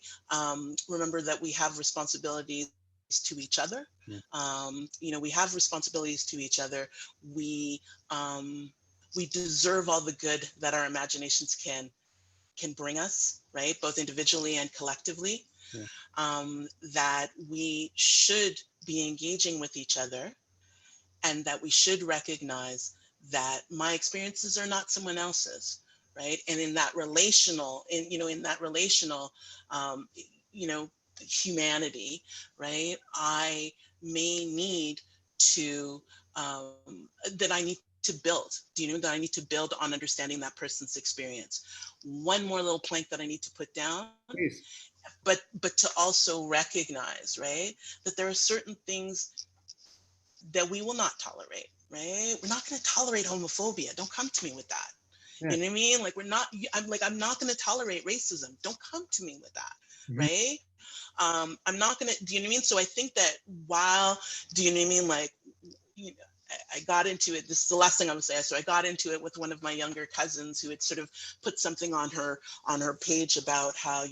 remember that we have responsibilities to each other. Yeah. We have responsibilities to each other. We deserve all the good that our imaginations can can bring us, right? Both individually and collectively. Yeah. That we should be engaging with each other, and that we should recognize that my experiences are not someone else's, right? And in that relational, um, you know, humanity, right? I may need to, that I need to build, that I need to build on understanding that person's experience. One more little plank that I need to put down, Please. but to also recognize, right, that there are certain things that we will not tolerate, right? We're not going to tolerate homophobia. Don't come to me with that. Yeah. You know what I mean? Like, I'm not going to tolerate racism. Don't come to me with that, Mhm. right? I'm not going to, do you know what I mean? So I think that while, do you know what I mean? Like, you know, I got into it. This is the last thing I'm gonna say. So I got into it with one of my younger cousins who had sort of put something on her page about how,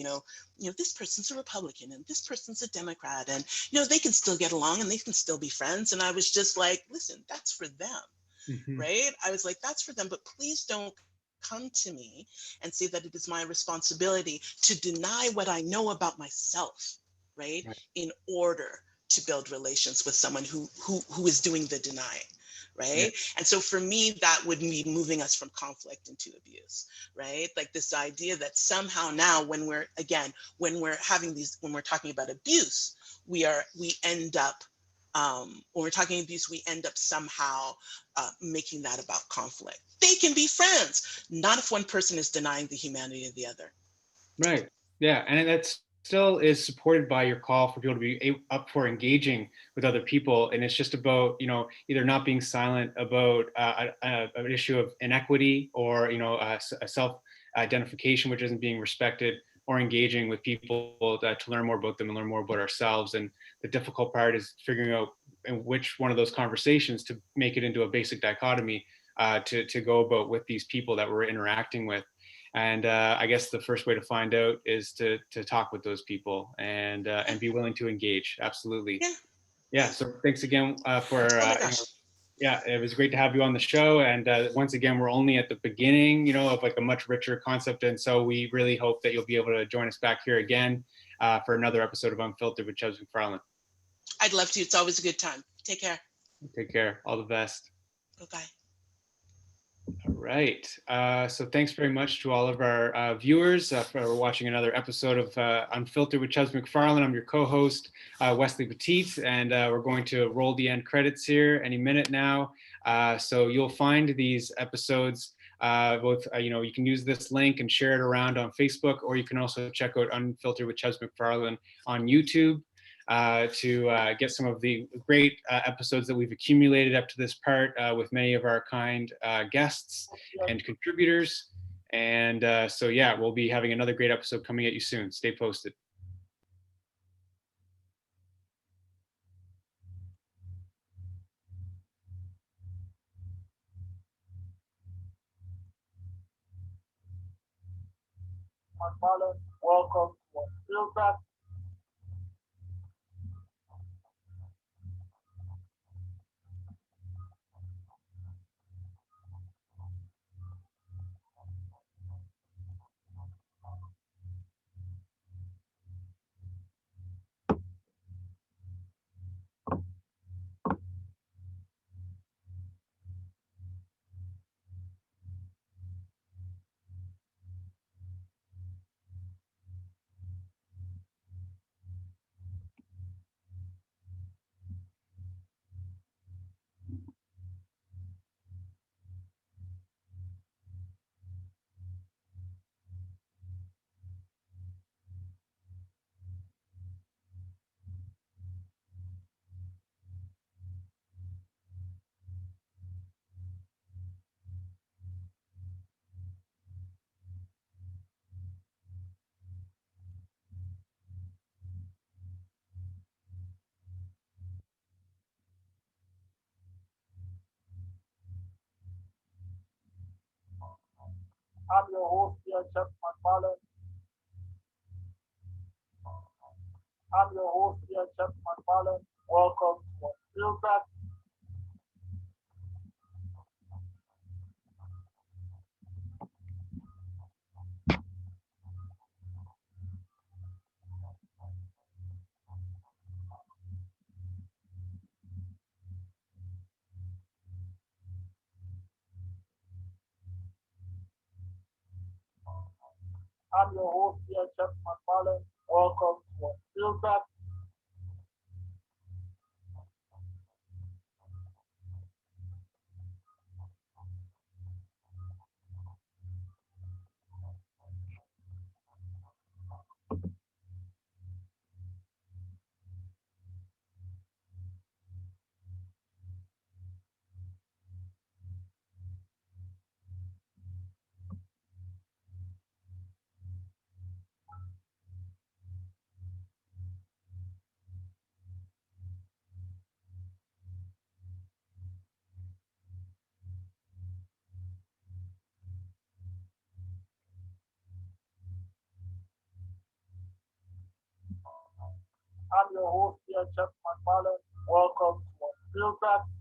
this person's a Republican and this person's a Democrat, and they can still get along and they can still be friends. And I was just like, listen, that's for them, Mhm. right? I was like, that's for them, but please don't come to me and say that it is my responsibility to deny what I know about myself, right? Right. In order to build relations with someone who is doing the denying, right? Yeah. And so for me, that would be moving us from conflict into abuse, right? Like this idea that somehow now when we're talking about abuse, we end up when we're talking abuse, we end up somehow making that about conflict. They can be friends, not if one person is denying the humanity of the other. Right. Yeah. And that still is supported by your call for people to be up for engaging with other people. And it's just about, either not being silent about an issue of inequity or, a self-identification, which isn't being respected, or engaging with people to learn more about them and learn more about ourselves. And the difficult part is figuring out in which one of those conversations to make it into a basic dichotomy to go about with these people that we're interacting with. And I guess the first way to find out is to talk with those people and be willing to engage. Absolutely. Yeah. So thanks again for, oh my gosh. Yeah, it was great to have you on the show. And once again, we're only at the beginning, of like a much richer concept. And so we really hope that you'll be able to join us back here again for another episode of Unfiltered with Chubbs McFarland. I'd love to. It's always a good time. Take care. Take care. All the best. Bye-bye. All right. So thanks very much to all of our viewers for watching another episode of Unfiltered with Chubbs McFarland. I'm your co-host, Wesley Petit, and we're going to roll the end credits here any minute now. So you'll find these episodes both, you can use this link and share it around on Facebook, or you can also check out Unfiltered with Chubbs McFarland on YouTube. To get some of the great episodes that we've accumulated up to this part with many of our kind guests and contributors. And so, yeah, we'll be having another great episode coming at you soon. Stay posted. McFarland, welcome to Unfiltered. I'm your host here, Jeff McFarland. I'm your host here, Jeff McFarland. Welcome to Unfiltered. I'm your host here, Jeff McFarlane. Welcome to Unfiltered. I'm your host here, Jeff McFarlane. Welcome to Unfiltered.